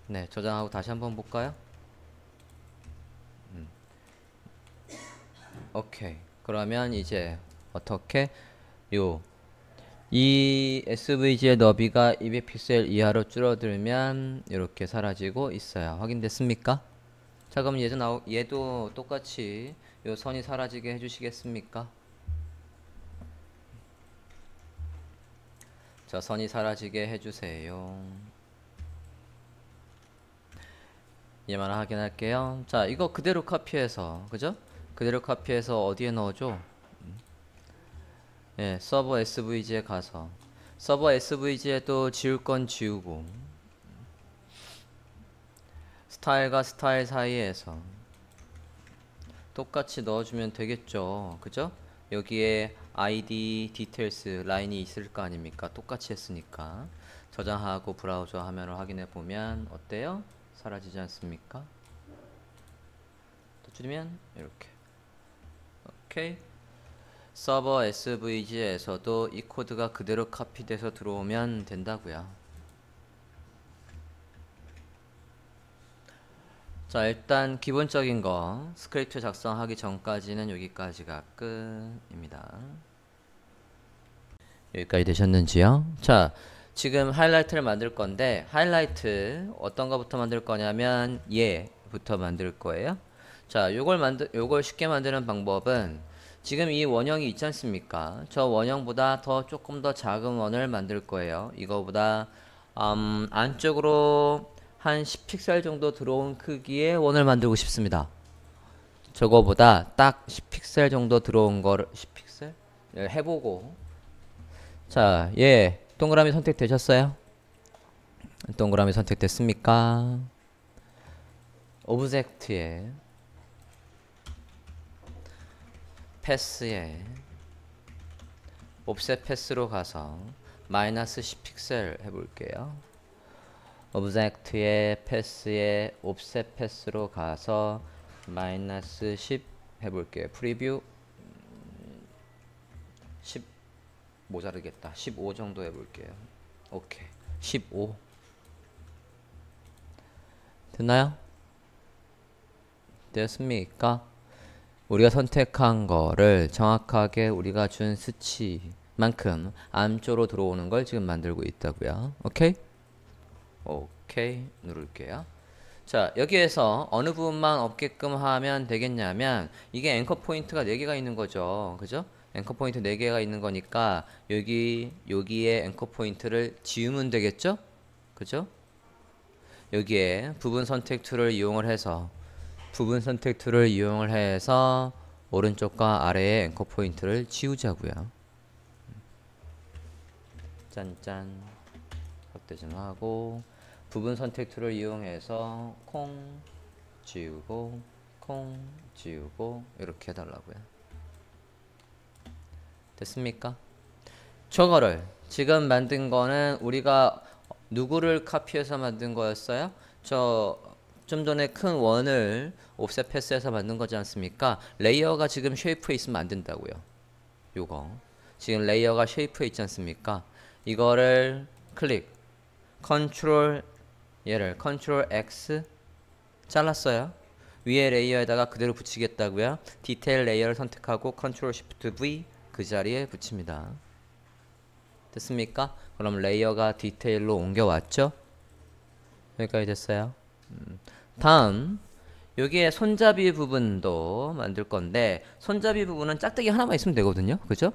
네, 저장하고 다시 한번 볼까요? 오케이. 그러면 이제 어떻게 이 SVG의 너비가 200픽셀 이하로 줄어들면 이렇게 사라지고 있어요. 확인됐습니까? 자, 그럼 얘도 똑같이 요 선이 사라지게 해주시겠습니까? 자, 선이 사라지게 해주세요. 얘만 확인할게요. 자, 이거 그대로 카피해서, 그죠? 그대로 카피해서 어디에 넣어줘? 예, 서버 SVG에 가서 서버 SVG에도 지울 건 지우고 스타일과 스타일 사이에서 똑같이 넣어주면 되겠죠. 그죠? 여기에 ID 디테일스 라인이 있을 거 아닙니까? 똑같이 했으니까 저장하고 브라우저 화면을 확인해 보면 어때요? 사라지지 않습니까? 더 줄이면 이렇게. 오케이. 서버 SVG에서도 이 코드가 그대로 카피돼서 들어오면 된다고요. 자, 일단 기본적인 거 스크립트 작성하기 전까지는 여기까지가 끝입니다. 여기까지 되셨는지요? 자, 지금 하이라이트를 만들 건데 하이라이트 어떤 거부터 만들 거냐면 얘부터 만들 거예요. 자, 요걸 쉽게 만드는 방법은 지금 이 원형이 있지 않습니까? 저 원형보다 조금 더 작은 원을 만들 거예요. 이거보다 안쪽으로 한 10픽셀 정도 들어온 크기의 원을 만들고 싶습니다. 저거보다 딱 10픽셀 정도 들어온 거를 10픽셀? 해보고 자, 동그라미 선택되셨어요? 동그라미 선택됐습니까? 오브젝트에 패스에 옵셋 패스로 가서 마이너스 10픽셀 해볼게요. 오브젝트의 패스에 옵셋 패스로 가서 마이너스 10 해볼게요. 프리뷰 10 모자르겠다. 15 정도 해볼게요. 오케이. 15 됐나요? 됐습니까? 우리가 선택한 거를 정확하게 우리가 준 수치만큼 안쪽으로 들어오는 걸 지금 만들고 있다고요. 오케이? 오케이 누를게요. 자, 여기에서 어느 부분만 없게끔 하면 되겠냐면 이게 앵커 포인트가 4개가 있는 거죠. 그죠? 앵커 포인트 4개가 있는 거니까 여기에 앵커 포인트를 지우면 되겠죠? 그죠? 여기에 부분 선택 툴을 이용을 해서 오른쪽과 아래의 앵커 포인트를 지우자고요. 짠짠 확대전하고 부분 선택 툴을 이용해서 콩 지우고 이렇게 해달라고요. 됐습니까? 저거를 지금 만든 거는 우리가 누구를 카피해서 만든 거였어요? 좀 전에 큰 원을 옵셋 패스해서 만든 거지 않습니까? 레이어가 지금 쉐이프에 있으면 안 된다고요. 요거 지금 레이어가 쉐이프에 있지 않습니까? 이거를 클릭 얘를 컨트롤 X 잘랐어요. 위에 레이어에다가 그대로 붙이겠다고요. 디테일 레이어를 선택하고 컨트롤 시프트 V 그 자리에 붙입니다. 됐습니까? 그럼 레이어가 디테일로 옮겨왔죠? 여기까지 됐어요. 다음 여기에 손잡이 부분도 만들 건데 손잡이 부분은 짝대기 하나만 있으면 되거든요. 그죠?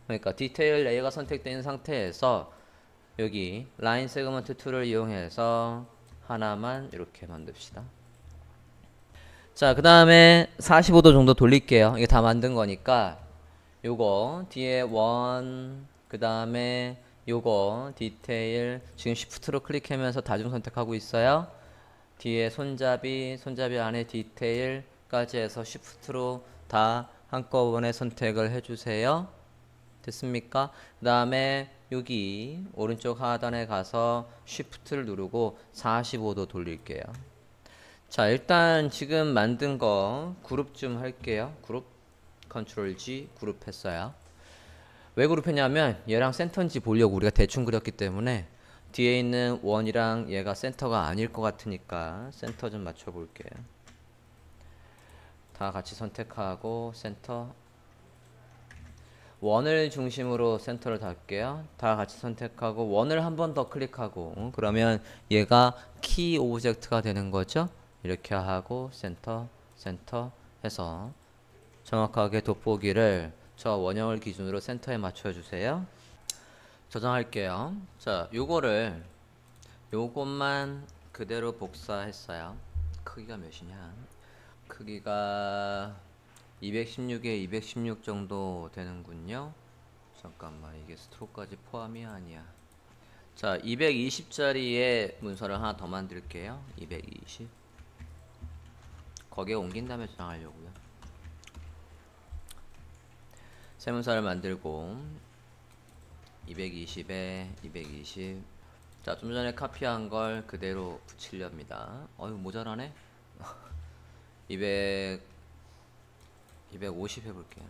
그러니까 디테일 레이어가 선택된 상태에서 여기 라인 세그먼트 툴을 이용해서 하나만 이렇게 만듭시다. 자, 그 다음에 45도 정도 돌릴게요. 이게 다 만든 거니까 요거 뒤에 원, 그 다음에 요거 디테일 지금 시프트로 클릭하면서 다중 선택하고 있어요. 뒤에 손잡이, 손잡이 안에 디테일까지 해서 시프트로 다 한꺼번에 선택을 해주세요. 됐습니까? 그 다음에 여기 오른쪽 하단에 가서 시프트를 누르고 45도 돌릴게요. 자, 일단 지금 만든 거 그룹 좀 할게요. 그룹 컨트롤 G 그룹 했어요. 왜 그룹했냐면 얘랑 센터인지 보려고 우리가 대충 그렸기 때문에 뒤에 있는 원이랑 얘가 센터가 아닐 것 같으니까 센터 좀 맞춰 볼게요. 다 같이 선택하고 센터 원을 중심으로 센터를 잡을게요. 다 같이 선택하고 원을 한 번 더 클릭하고 그러면 얘가 키 오브젝트가 되는 거죠. 이렇게 하고 센터 센터 해서 정확하게 돋보기를 저 원형을 기준으로 센터에 맞춰주세요. 저장할게요. 자, 요것만 그대로 복사했어요. 크기가 몇이냐? 크기가 216에 216 정도 되는군요. 잠깐만, 이게 스트로크까지 포함이 아니야. 자, 220짜리의 문서를 하나 더 만들게요. 220. 거기에 옮긴 다음에 저장하려고요. 새 문서를 만들고 220에 220. 자, 좀 전에 카피한 걸 그대로 붙이렵니다. 어휴, 모자라네. 250 해볼게요.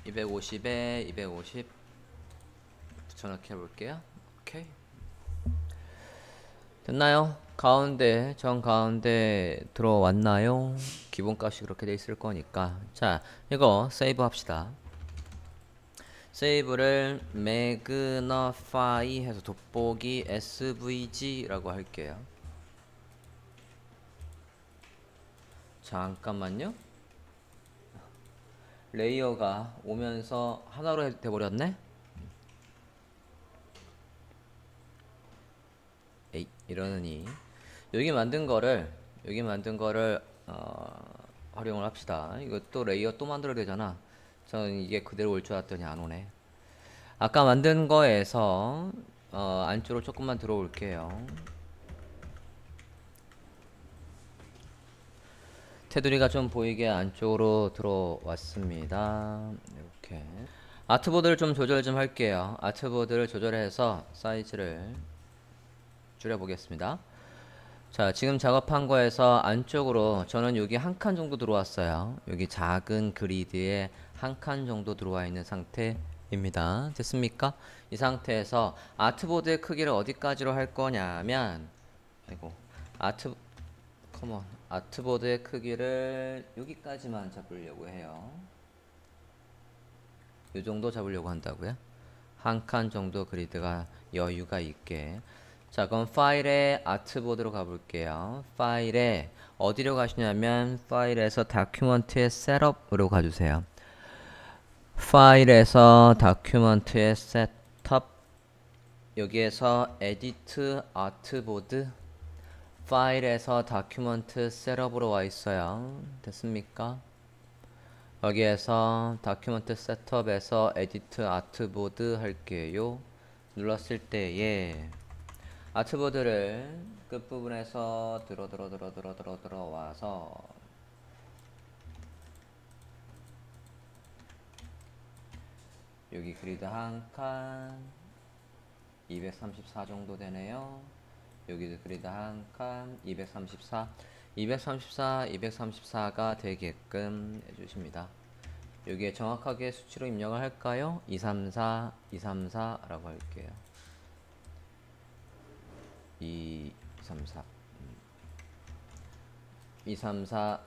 (250에) 250 붙여넣기 해볼게요. 오케이, 됐나요? 가운데 정 가운데 들어왔나요? 기본값이 그렇게 돼 있을 거니까. 자, 이거 세이브 합시다. 세이브를 magnify 해서 돋보기 svg라고 할게요. 잠깐만요. 레이어가 오면서 하나로 돼버렸네. 에이, 이러느니 여기 만든 거를 활용을 합시다. 이거 또 레이어 또 만들어야 되잖아. 저는 이게 그대로 올 줄 알았더니 안 오네. 아까 만든 거에서 안쪽으로 조금만 들어올게요. 테두리가 좀 보이게 안쪽으로 들어왔습니다. 이렇게 아트보드를 좀 조절 좀 할게요. 아트보드를 조절해서 사이즈를 줄여보겠습니다. 자, 지금 작업한 거에서 안쪽으로 저는 여기 한 칸 정도 들어왔어요. 여기 작은 그리드에 한 칸 정도 들어와 있는 상태입니다. 됐습니까? 이 상태에서 아트보드의 크기를 어디까지로 할 거냐면, 아이고, 아트보드의 크기를 여기까지만 잡으려고 해요. 이 정도 잡으려고 한다고요? 한 칸 정도 그리드가 여유가 있게. 자, 그럼 파일에 아트보드로 가볼게요. 파일에 어디로 가시냐면 파일에서 다큐먼트의 셋업으로 가주세요. 파일에서 다큐먼트의 셋업, 여기에서 에디트 아트보드, 파일에서 다큐먼트 셋업으로 와 있어요. 됐습니까? 여기에서 다큐먼트 셋업에서 에디트 아트보드 할게요. 눌렀을 때에 아트보드를 끝부분에서 들어와서 여기 그리드 한 칸 234 정도 되네요. 여기도 그리드 한 칸 234가 되게끔 해주십니다. 여기에 정확하게 수치로 입력을 할까요? 234라고 할게요. 234 234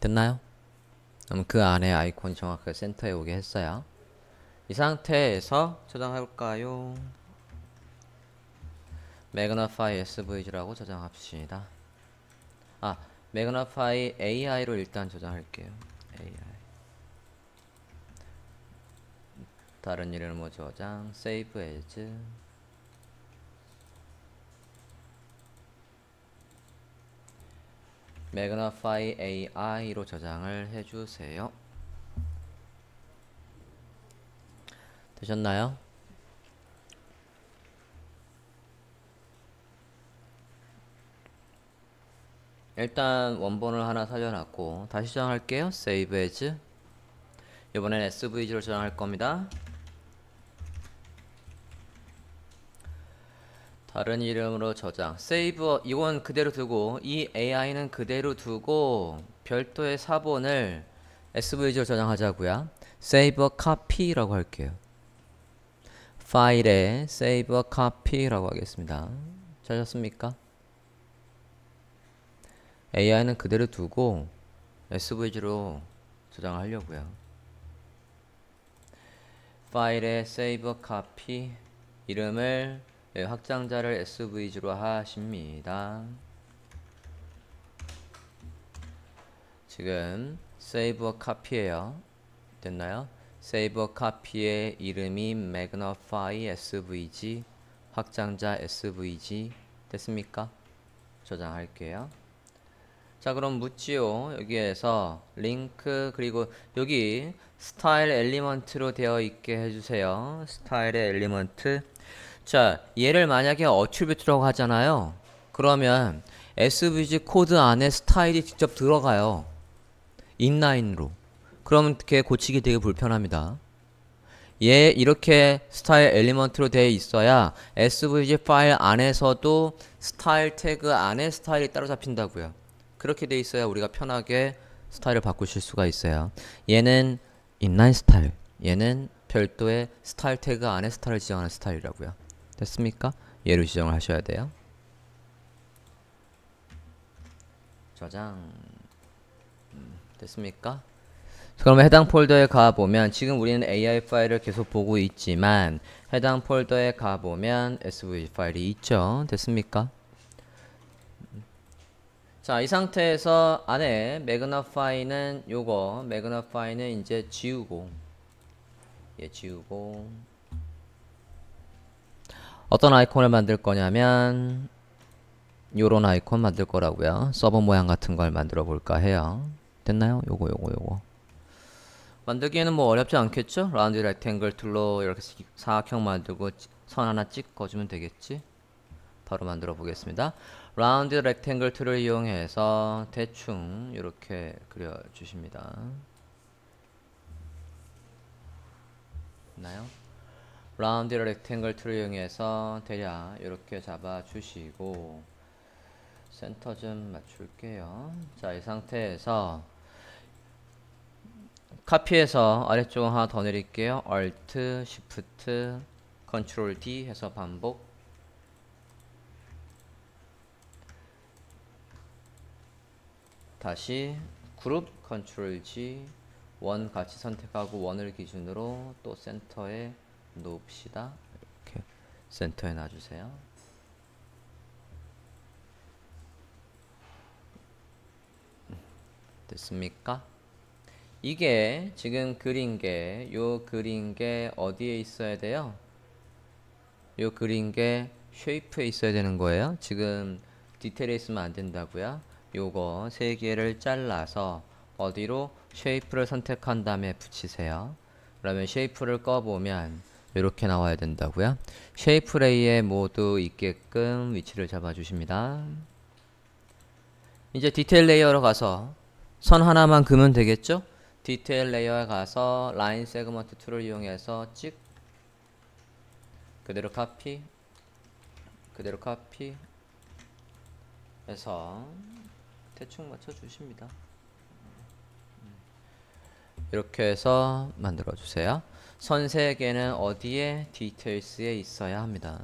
됐나요? 그럼 그 안에 아이콘이 정확하게 센터에 오게 했어요. 이 상태에서 저장해볼까요? Magnify SVG라고 저장합시다. Magnify AI로 일단 저장할게요. AI. 다른 이름으로 저장, Save as. Magnify AI로 저장을 해주세요. 되셨나요? 일단 원본을 하나 살려놨고 다시 저장할게요. Save as. 이번엔 SVG로 저장할 겁니다. 다른 이름으로 저장. Save, 이건 그대로 두고 이 AI는 그대로 두고 별도의 사본을 SVG로 저장하자고요. Save a copy라고 할게요. 파일에 Save a copy라고 하겠습니다. 찾았습니까? AI는 그대로 두고 SVG로 저장하려고요. 파일에 Save a copy, 이름을 확장자를 SVG로 하십니다. 지금 Save a copy예요. 됐나요? Save a copy의 이름이 Magnify SVG, 확장자 SVG 됐습니까? 저장할게요. 자, 그럼 묻지요. 여기에서 링크, 그리고 여기 스타일 엘리먼트로 되어 있게 해주세요. 스타일의 엘리먼트. 자, 얘를 만약에 어트리뷰트라고 하잖아요. 그러면 SVG 코드 안에 스타일이 직접 들어가요. 인라인으로. 그러면 걔 고치기 되게 불편합니다. 얘 이렇게 스타일 엘리먼트로 되어 있어야 SVG 파일 안에서도 스타일 태그 안에 스타일이 따로 잡힌다고요. 그렇게 돼 있어야 우리가 편하게 스타일을 바꾸실 수가 있어요. 얘는 인라인 스타일, 얘는 별도의 스타일 태그 안에 스타일을 지정하는 스타일이라고요. 됐습니까? 얘로 지정을 하셔야 돼요. 저장. 됐습니까? 그러면 해당 폴더에 가보면 지금 우리는 AI 파일을 계속 보고 있지만 해당 폴더에 가보면 SVG 파일이 있죠. 됐습니까? 자, 이 상태에서 안에 Magnify는 요거 Magnify는 이제 지우고, 얘 지우고 어떤 아이콘을 만들 거냐면 요런 아이콘 만들 거라고요. 서버 모양 같은 걸 만들어 볼까 해요. 됐나요? 요거 만들기에는 뭐 어렵지 않겠죠? 라운드 렉탱글 툴로 이렇게 사각형 만들고 선 하나 찍어주면 되겠지? 바로 만들어 보겠습니다. 라운드 렉탱글 툴을 이용해서 대충 이렇게 그려 주십니다. 있나요? 라운드 렉탱글 툴을 이용해서 대략 이렇게 잡아 주시고 센터 좀 맞출게요. 자, 이 상태에서 카피해서 아래쪽 하나 더 내릴게요. Alt, Shift, Ctrl D 해서 반복. 다시 그룹 Ctrl G, 원 같이 선택하고 원을 기준으로 또 센터에 놓읍시다. 이렇게 센터에 놔주세요. 됐습니까? 이게 지금 그린 게, 요 그린 게 어디에 있어야 돼요? 요 그린 게 쉐이프에 있어야 되는 거예요. 지금 디테일에 있으면 안 된다고요. 요거 세 개를 잘라서 어디로 쉐이프를 선택한 다음에 붙이세요. 그러면 쉐이프를 꺼보면 이렇게 나와야 된다고요. 쉐이프 레이에 모두 있게끔 위치를 잡아 주십니다. 이제 디테일 레이어로 가서 선 하나만 그으면 되겠죠? 디테일 레이어에 가서 라인 세그먼트 툴을 이용해서 찍, 그대로 카피, 그대로 카피 해서 대충 맞춰 주십니다. 이렇게 해서 만들어 주세요. 선 3개는 어디에? 디테일스에 있어야 합니다.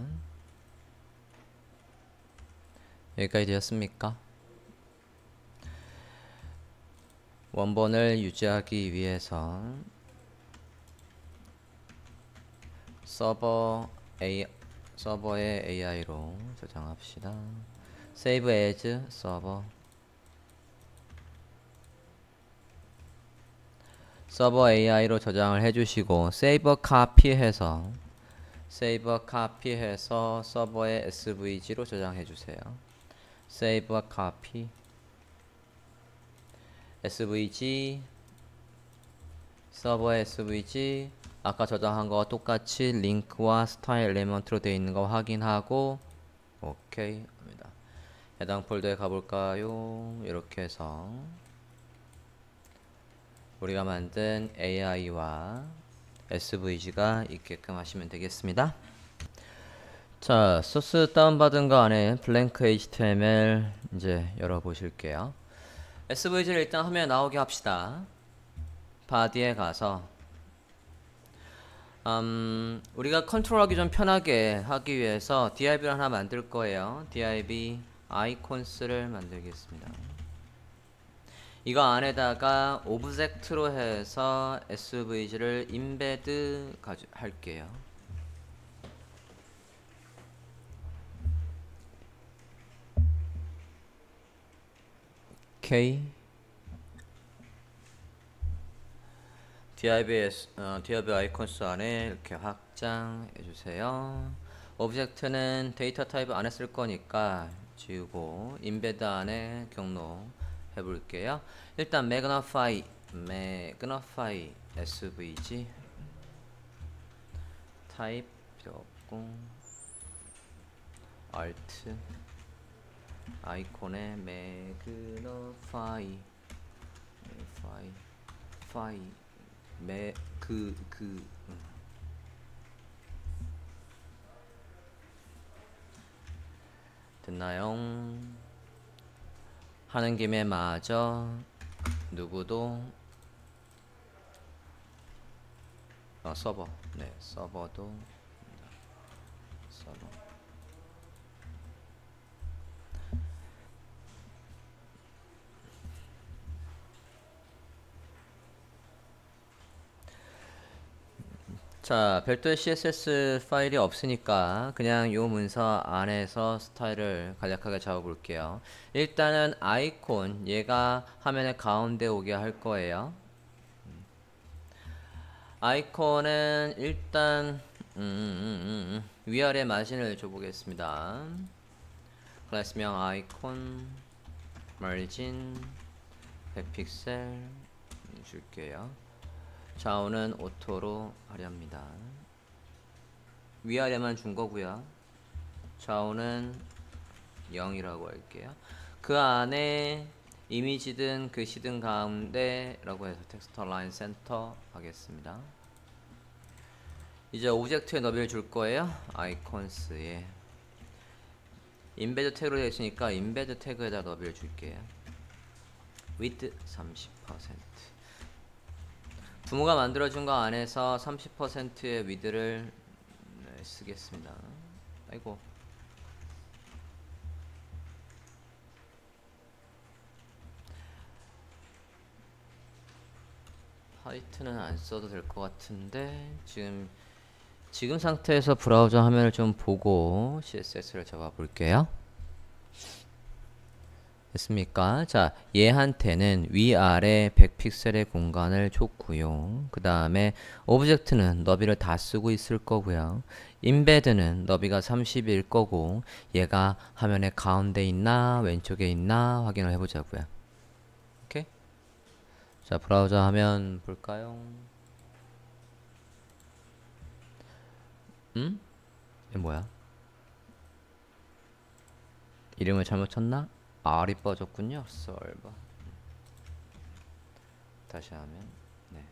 여기까지 되었습니까? 원본을 유지하기 위해서 서버의 AI로 저장합시다. Save as 서버 AI로 저장을 해주시고 Save copy해서 서버의 SVG로 저장해주세요. Save copy SVG 서버의 SVG 아까 저장한 거와 똑같이 링크와 스타일 엘리먼트로 되어 있는 거 확인하고 오케이 합니다. 해당 폴더에 가볼까요? 이렇게 해서 우리가 만든 AI와 SVG가 있게끔 하시면 되겠습니다. 자, 소스 다운받은 거 안에 블랭크 HTML 이제 열어보실게요. SVG를 일단 화면에 나오게 합시다. 바디에 가서 우리가 컨트롤하기 좀 편하게 하기 위해서 div를 하나 만들 거예요. div icons를 만들겠습니다. 이거 안에다가 오브젝트로 해서 SVG를 인베드 할게요. 오케이. div 아이콘스 안에 이렇게 확장해 주세요. 오브젝트는 데이터 타입 안에 쓸 거니까 지우고 인베드 안에 경로 해볼게요. 일단 magnify svg 타입 필요 없고 alt 아이콘에 magnify 됐나요? 하는 김에 마저 누구도 서버도 서버 자, 별도의 CSS 파일이 없으니까 그냥 요 문서 안에서 스타일을 간략하게 잡아볼게요. 일단은 아이콘, 얘가 화면의 가운데 오게 할 거예요. 아이콘은 일단 위아래 마진을 줘보겠습니다. 클래스명 아이콘 마진 100픽셀 줄게요. 좌우는 오토로 하렵니다. 위아래만 준 거고요. 좌우는 0이라고 할게요. 그 안에 이미지든 글씨든 가운데 라고 해서 텍스트 라인 센터 하겠습니다. 이제 오브젝트의 너비를 줄 거예요. 아이콘스에 인베드 태그로 되어 있으니까 인베드 태그에다 너비를 줄게요. width 30%. 부모가 만들어준 거 안에서 30%의 위드를 쓰겠습니다. 아이고. 화이트는 안 써도 될 것 같은데 지금 상태에서 브라우저 화면을 좀 보고 CSS를 잡아 볼게요. 됐습니까? 자, 얘한테는 위아래 100픽셀의 공간을 줬고요. 그 다음에 오브젝트는 너비를 다 쓰고 있을 거고요. 인베드는 너비가 30일 거고 얘가 화면의 가운데 있나 왼쪽에 있나 확인을 해보자고요. 오케이? 자, 브라우저 화면 볼까요? 이게 뭐야? 이름을 잘못 쳤나? R이 빠졌군요. 설버. 다시 하면 네.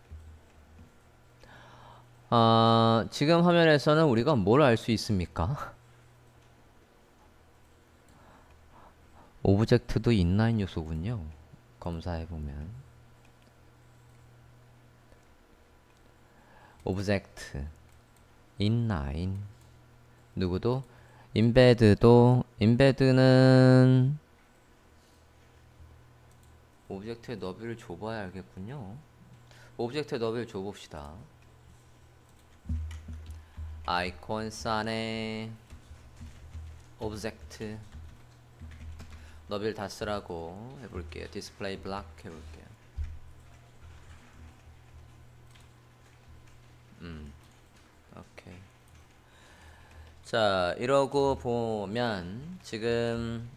지금 화면에서는 우리가 뭘 알 수 있습니까? 오브젝트도 인라인 요소군요. 검사해보면 오브젝트 인라인 누구도 인베드는 오브젝트의 너비를 줘봐야 알겠군요. 오브젝트의 너비를 줘봅시다. 아이콘스 안에 오브젝트 너비를 다 쓰라고 해볼게요. 디스플레이 블록 해볼게요. 오케이. 자, 이러고 보면 지금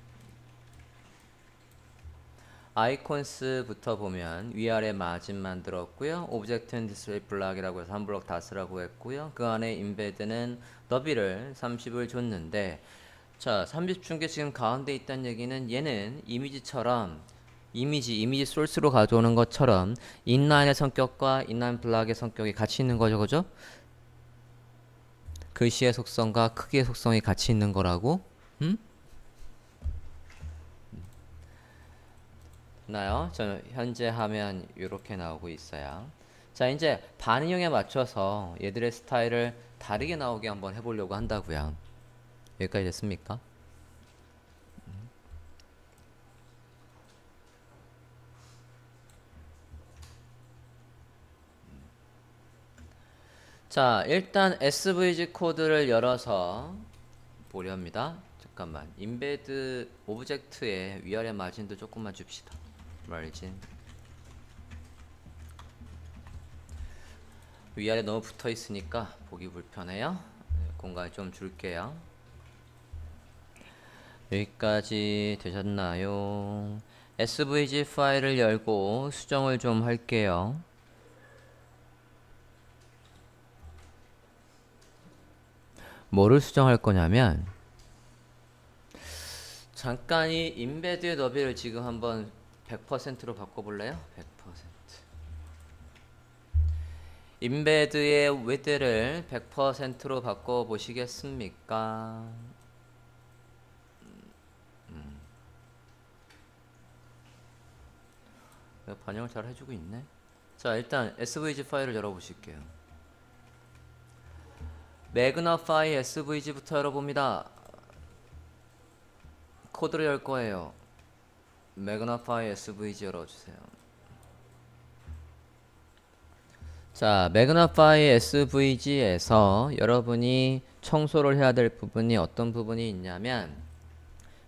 아이콘스부터 보면 위아래 마진 만들었고요. 오브젝트는 디스플레이 블록이라고 해서 한 블록 다 쓰라고 했고요. 그 안에 인베드는 너비를 30을 줬는데, 자, 30 준 게 지금 가운데 있다는 얘기는 얘는 이미지처럼 이미지 소스로 가져오는 것처럼 인라인의 성격과 인라인 블록의 성격이 같이 있는 거죠, 그죠? 글씨의 속성과 크기의 속성이 같이 있는 거라고? 나요? 저는 현재 화면 이렇게 나오고 있어요. 자, 이제 반응형에 맞춰서 얘들의 스타일을 다르게 나오게 한번 해보려고 한다고요. 여기까지 됐습니까? 자, 일단 SVG 코드를 열어서 보려 합니다. 잠깐만, 인베드 오브젝트의 위아래 마진도 조금만 줍시다. 마진 위아래 너무 붙어 있으니까 보기 불편해요. 네, 공간 좀 줄게요. 여기까지 되셨나요? SVG 파일을 열고 수정을 좀 할게요. 뭐를 수정할 거냐면, 잠깐 이 인베드의 너비를 지금 한번 100%로 바꿔볼래요? 100%. 인베드의 width를 100%로 바꿔보시겠습니까? 반영을 잘 해주고 있네. 자, 일단 SVG 파일을 열어보실게요. 매그나파이 SVG부터 열어봅니다. 코드를 열 거예요. 매그나파이 SVG 열어주세요. 자, 매그나파이 SVG에서 여러분이 청소를 해야 될 부분이 어떤 부분이 있냐면,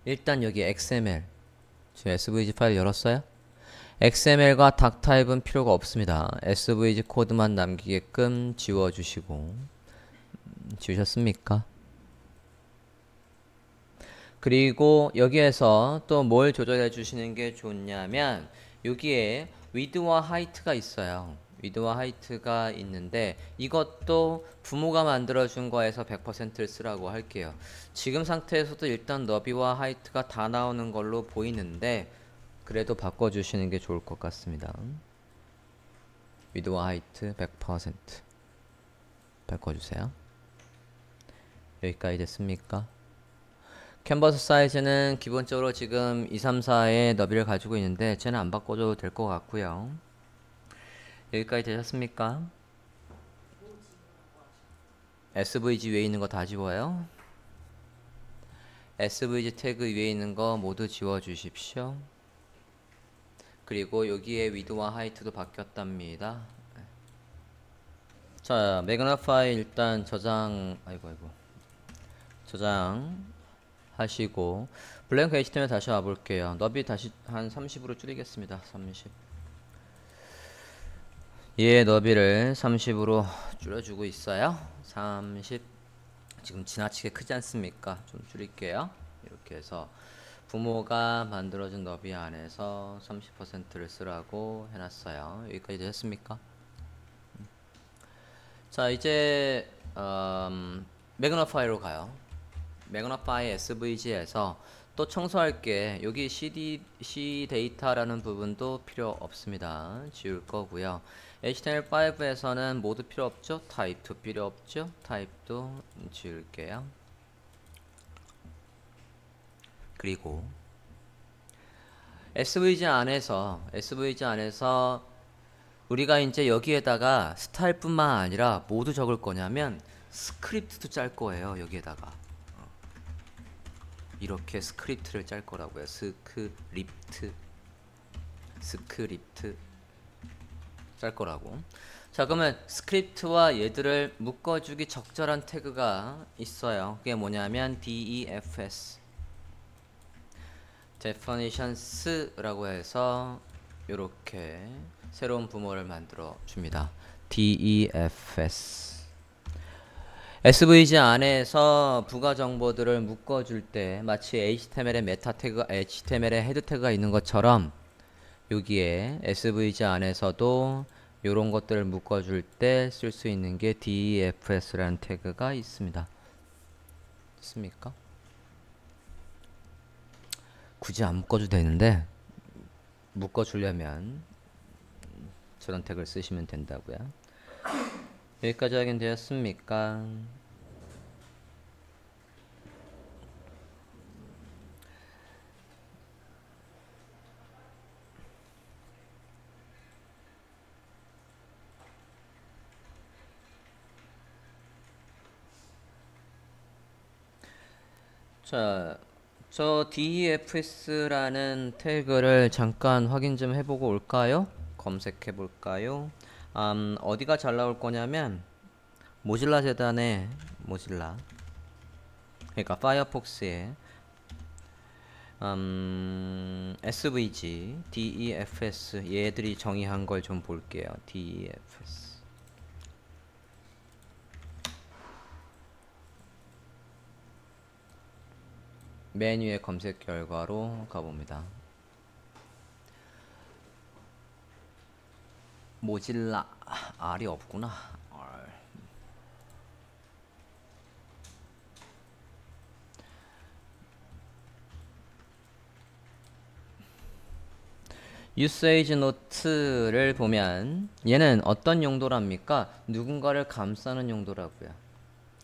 일단 여기 XML, 지금 SVG 파일 열었어요? XML과 닥타입은 필요가 없습니다. SVG 코드만 남기게끔 지워주시고, 지우셨습니까? 그리고 여기에서 또 뭘 조절해 주시는 게 좋냐면, 여기에 width와 height가 있어요. width와 height가 있는데, 이것도 부모가 만들어준 거에서 100%를 쓰라고 할게요. 지금 상태에서도 일단 너비와 height가 다 나오는 걸로 보이는데, 그래도 바꿔주시는 게 좋을 것 같습니다. width와 height 100% 바꿔주세요. 여기까지 됐습니까? 캔버스 사이즈는 기본적으로 지금 234의 너비를 가지고 있는데 쟤는 안 바꿔줘도 될 것 같고요. 여기까지 되셨습니까? SVG 위에 있는 거 다 지워요. SVG 태그 위에 있는 거 모두 지워 주십시오. 그리고 여기에 위드와 하이트도 바뀌었답니다. 자, 매그나파이 일단 저장, 저장 하시고, 블랭크 HTML 다시 와볼게요. 너비 다시 한 30으로 줄이겠습니다. 30. 얘 너비를 30으로 줄여주고 있어요. 30. 지금 지나치게 크지 않습니까? 좀 줄일게요. 이렇게 해서 부모가 만들어준 너비 안에서 30%를 쓰라고 해놨어요. 여기까지 되셨습니까? 자, 이제 매그나파이로 가요. 매그나파이 SVG에서 또 청소할 게, 여기 C 데이터라는 부분도 필요 없습니다. 지울 거고요. HTML5에서는 모두 필요 없죠. 타입도 필요 없죠. 타입도 지울게요. 그리고 SVG 안에서 우리가 이제 여기에다가 스타일뿐만 아니라 모두 적을 거냐면 스크립트도 짤 거예요. 여기에다가 이렇게 스크립트를 짤 거라고요. 스크립트. 스크립트 짤 거라고. 자, 그러면 스크립트와 얘들을 묶어주기 적절한 태그가 있어요. 그게 뭐냐면 defs definitions라고 해서 이렇게 새로운 부모를 만들어 줍니다. defs SVG 안에서 부가 정보들을 묶어줄 때 마치 HTML의 메타 태그, HTML의 헤드 태그가 있는 것처럼 여기에 SVG 안에서도 이런 것들을 묶어줄 때 쓸 수 있는 게 defs라는 태그가 있습니다. 있습니까? 굳이 안 묶어도 되는데 묶어주려면 저런 태그를 쓰시면 된다고요. 여기까지 확인되었습니까? 자, 저 defs라는 태그를 잠깐 확인 좀 해보고 올까요? 검색해 볼까요? 어디가 잘 나올 거냐면 모질라 재단의 모질라, 그러니까 파이어폭스에 SVG, defs 얘들이 정의한 걸 좀 볼게요. defs 메뉴의 검색 결과로 가봅니다. 모질라 R이 없구나. R. 유세이지 노트를 보면 얘는 어떤 용도랍니까? 누군가를 감싸는 용도라고요.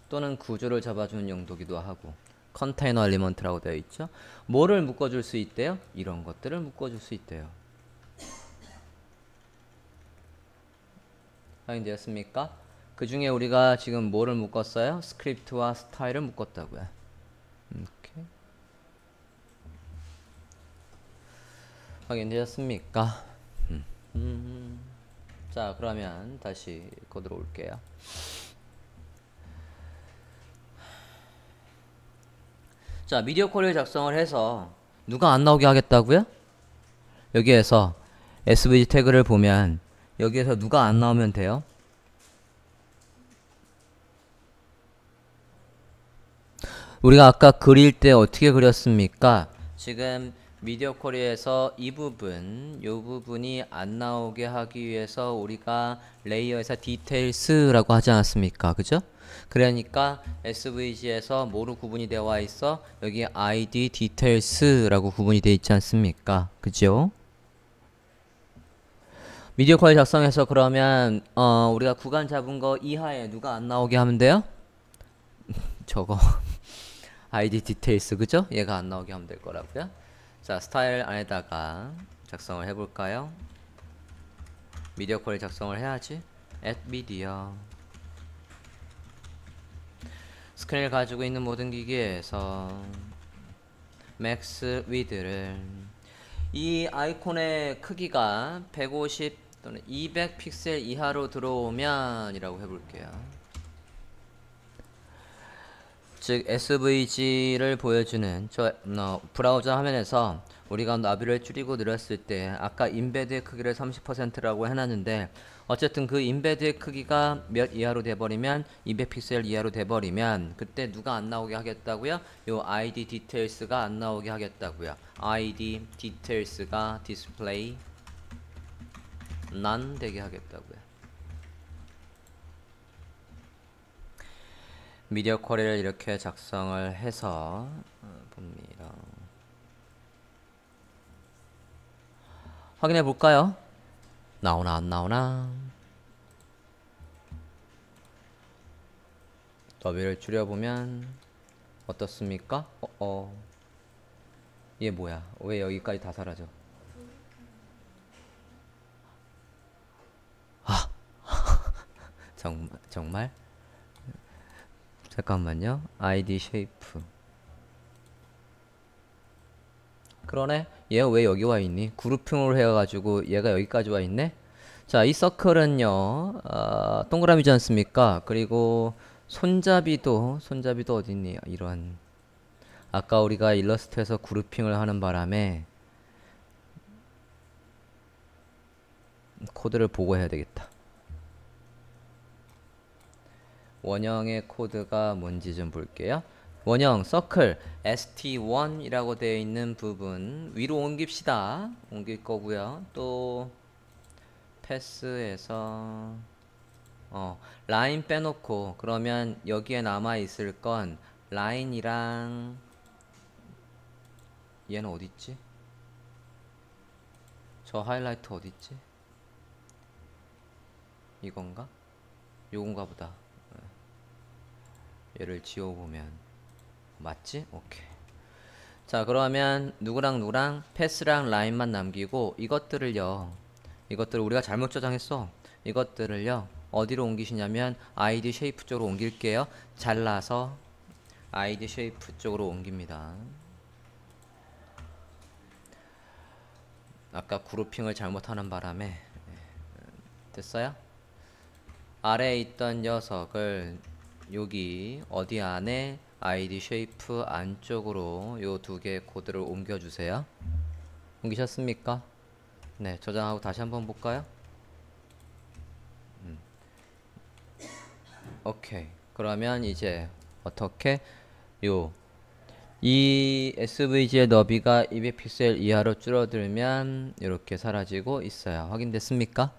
또는 구조를 잡아주는 용도기도 하고. 컨테이너 엘리먼트라고 되어 있죠. 뭐를 묶어줄 수 있대요? 이런 것들을 묶어줄 수 있대요. 확인되었습니까? 그 중에 우리가 지금 뭐를 묶었어요? 스크립트와 스타일을 묶었다고요. 이렇게. 확인되었습니까? 자, 그러면 다시 코드로 올게요. 자, 미디어 쿼리를 작성을 해서 누가 안 나오게 하겠다고요? 여기에서 SVG 태그를 보면 여기에서 누가 안 나오면 돼요? 우리가 아까 그릴 때 어떻게 그렸습니까? 지금 미디어 쿼리에서 이 부분이 안 나오게 하기 위해서 우리가 레이어에서 디테일스라고 하지 않았습니까? 그죠? 그러니까 SVG에서 뭐로 구분이 되어 있어? 여기 ID 디테일스라고 구분이 되어 있지 않습니까? 그죠? 미디어 쿼리 작성해서 그러면 우리가 구간 잡은 거 이하에 누가 안 나오게 하면 돼요? 저거 ID 디테일스, 그죠? 얘가 안 나오게 하면 될 거라고요. 자, 스타일 안에다가 작성을 해볼까요? 미디어 쿼리 작성을 해야지. add media 스크린을 가지고 있는 모든 기기에서 max width를 이 아이콘의 크기가 150 또는 200 픽셀 이하로 들어오면 이라고 해볼게요. 즉 SVG를 보여주는 저 브라우저 화면에서 우리가 나비를 줄이고 늘렸을 때 아까 인베드의 크기를 30%라고 해놨는데 어쨌든 그 인베드의 크기가 몇 이하로 돼버리면 200픽셀 이하로 돼버리면 그때 누가 안 나오게 하겠다고요? 요 ID 디테일스가 안 나오게 하겠다고요. ID 디테일스가 디스플레이 none 되게 하겠다고요. 미디어 쿼리를 이렇게 작성을 해서 봅니다. 확인해 볼까요? 나오나 안 나오나? 더비를 줄여보면 어떻습니까? 얘 뭐야? 왜 여기까지 다 사라져? 아 정말? 잠깐만요. ID 쉐이프 그러네. 얘가 왜 여기 와 있니? 그룹핑으로 해가지고 얘가 여기까지 와 있네. 자, 이 서클은요, 동그라미지 않습니까? 그리고 손잡이도 어디 있니? 이런. 아까 우리가 일러스트에서 그룹핑을 하는 바람에 코드를 보고 해야 되겠다. 원형의 코드가 뭔지 좀 볼게요. 원형 서클 st1이라고 되어 있는 부분 위로 옮깁시다. 옮길 거고요. 또 패스에서 라인 빼놓고 그러면 여기에 남아 있을 건 라인이랑 얘는 어디 있지? 저 하이라이트 어디 있지? 이건가? 요건가 보다. 얘를 지워보면 맞지? 오케이. 자, 그러면 누구랑 누구랑 패스랑 라인만 남기고 이것들을 우리가 잘못 저장했어. 이것들을요 어디로 옮기시냐면 id 쉐이프 쪽으로 옮길게요. 잘라서 id 쉐이프 쪽으로 옮깁니다. 아까 그룹핑을 잘못하는 바람에 됐어요? 아래에 있던 녀석을 여기 어디 안에 id 쉐이프 안쪽으로 요 두 개의 코드를 옮겨주세요. 옮기셨습니까? 네, 저장하고 다시 한번 볼까요? 오케이. 그러면 이제 어떻게 이 SVG의 너비가 200픽셀 이하로 줄어들면 이렇게 사라지고 있어요. 확인됐습니까?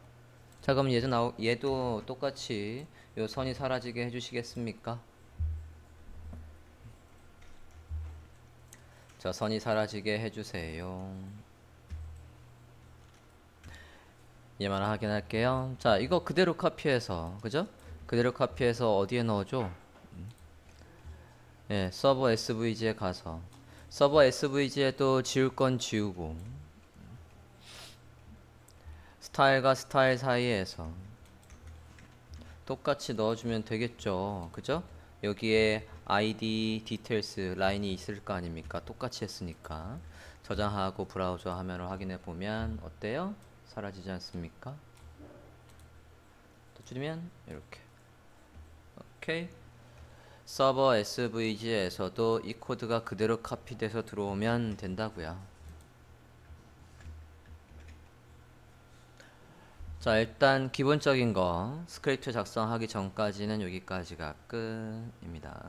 자, 그럼 얘도 똑같이 요 선이 사라지게 해주시겠습니까? 자, 선이 사라지게 해주세요. 얘만 확인할게요. 자, 이거 그대로 카피해서, 그죠? 그대로 카피해서 어디에 넣어줘? 예, 서버 SVG에 가서 서버 SVG에도 지울 건 지우고 스타일과 스타일 사이에서 똑같이 넣어주면 되겠죠. 그죠? 여기에 ID 디테일스 라인이 있을 거 아닙니까? 똑같이 했으니까 저장하고 브라우저 화면을 확인해 보면 어때요? 사라지지 않습니까? 더 줄이면 이렇게. 오케이. 서버 SVG에서도 이 코드가 그대로 카피돼서 들어오면 된다고요. 자, 일단 기본적인 거 스크립트 작성하기 전까지는 여기까지가 끝입니다.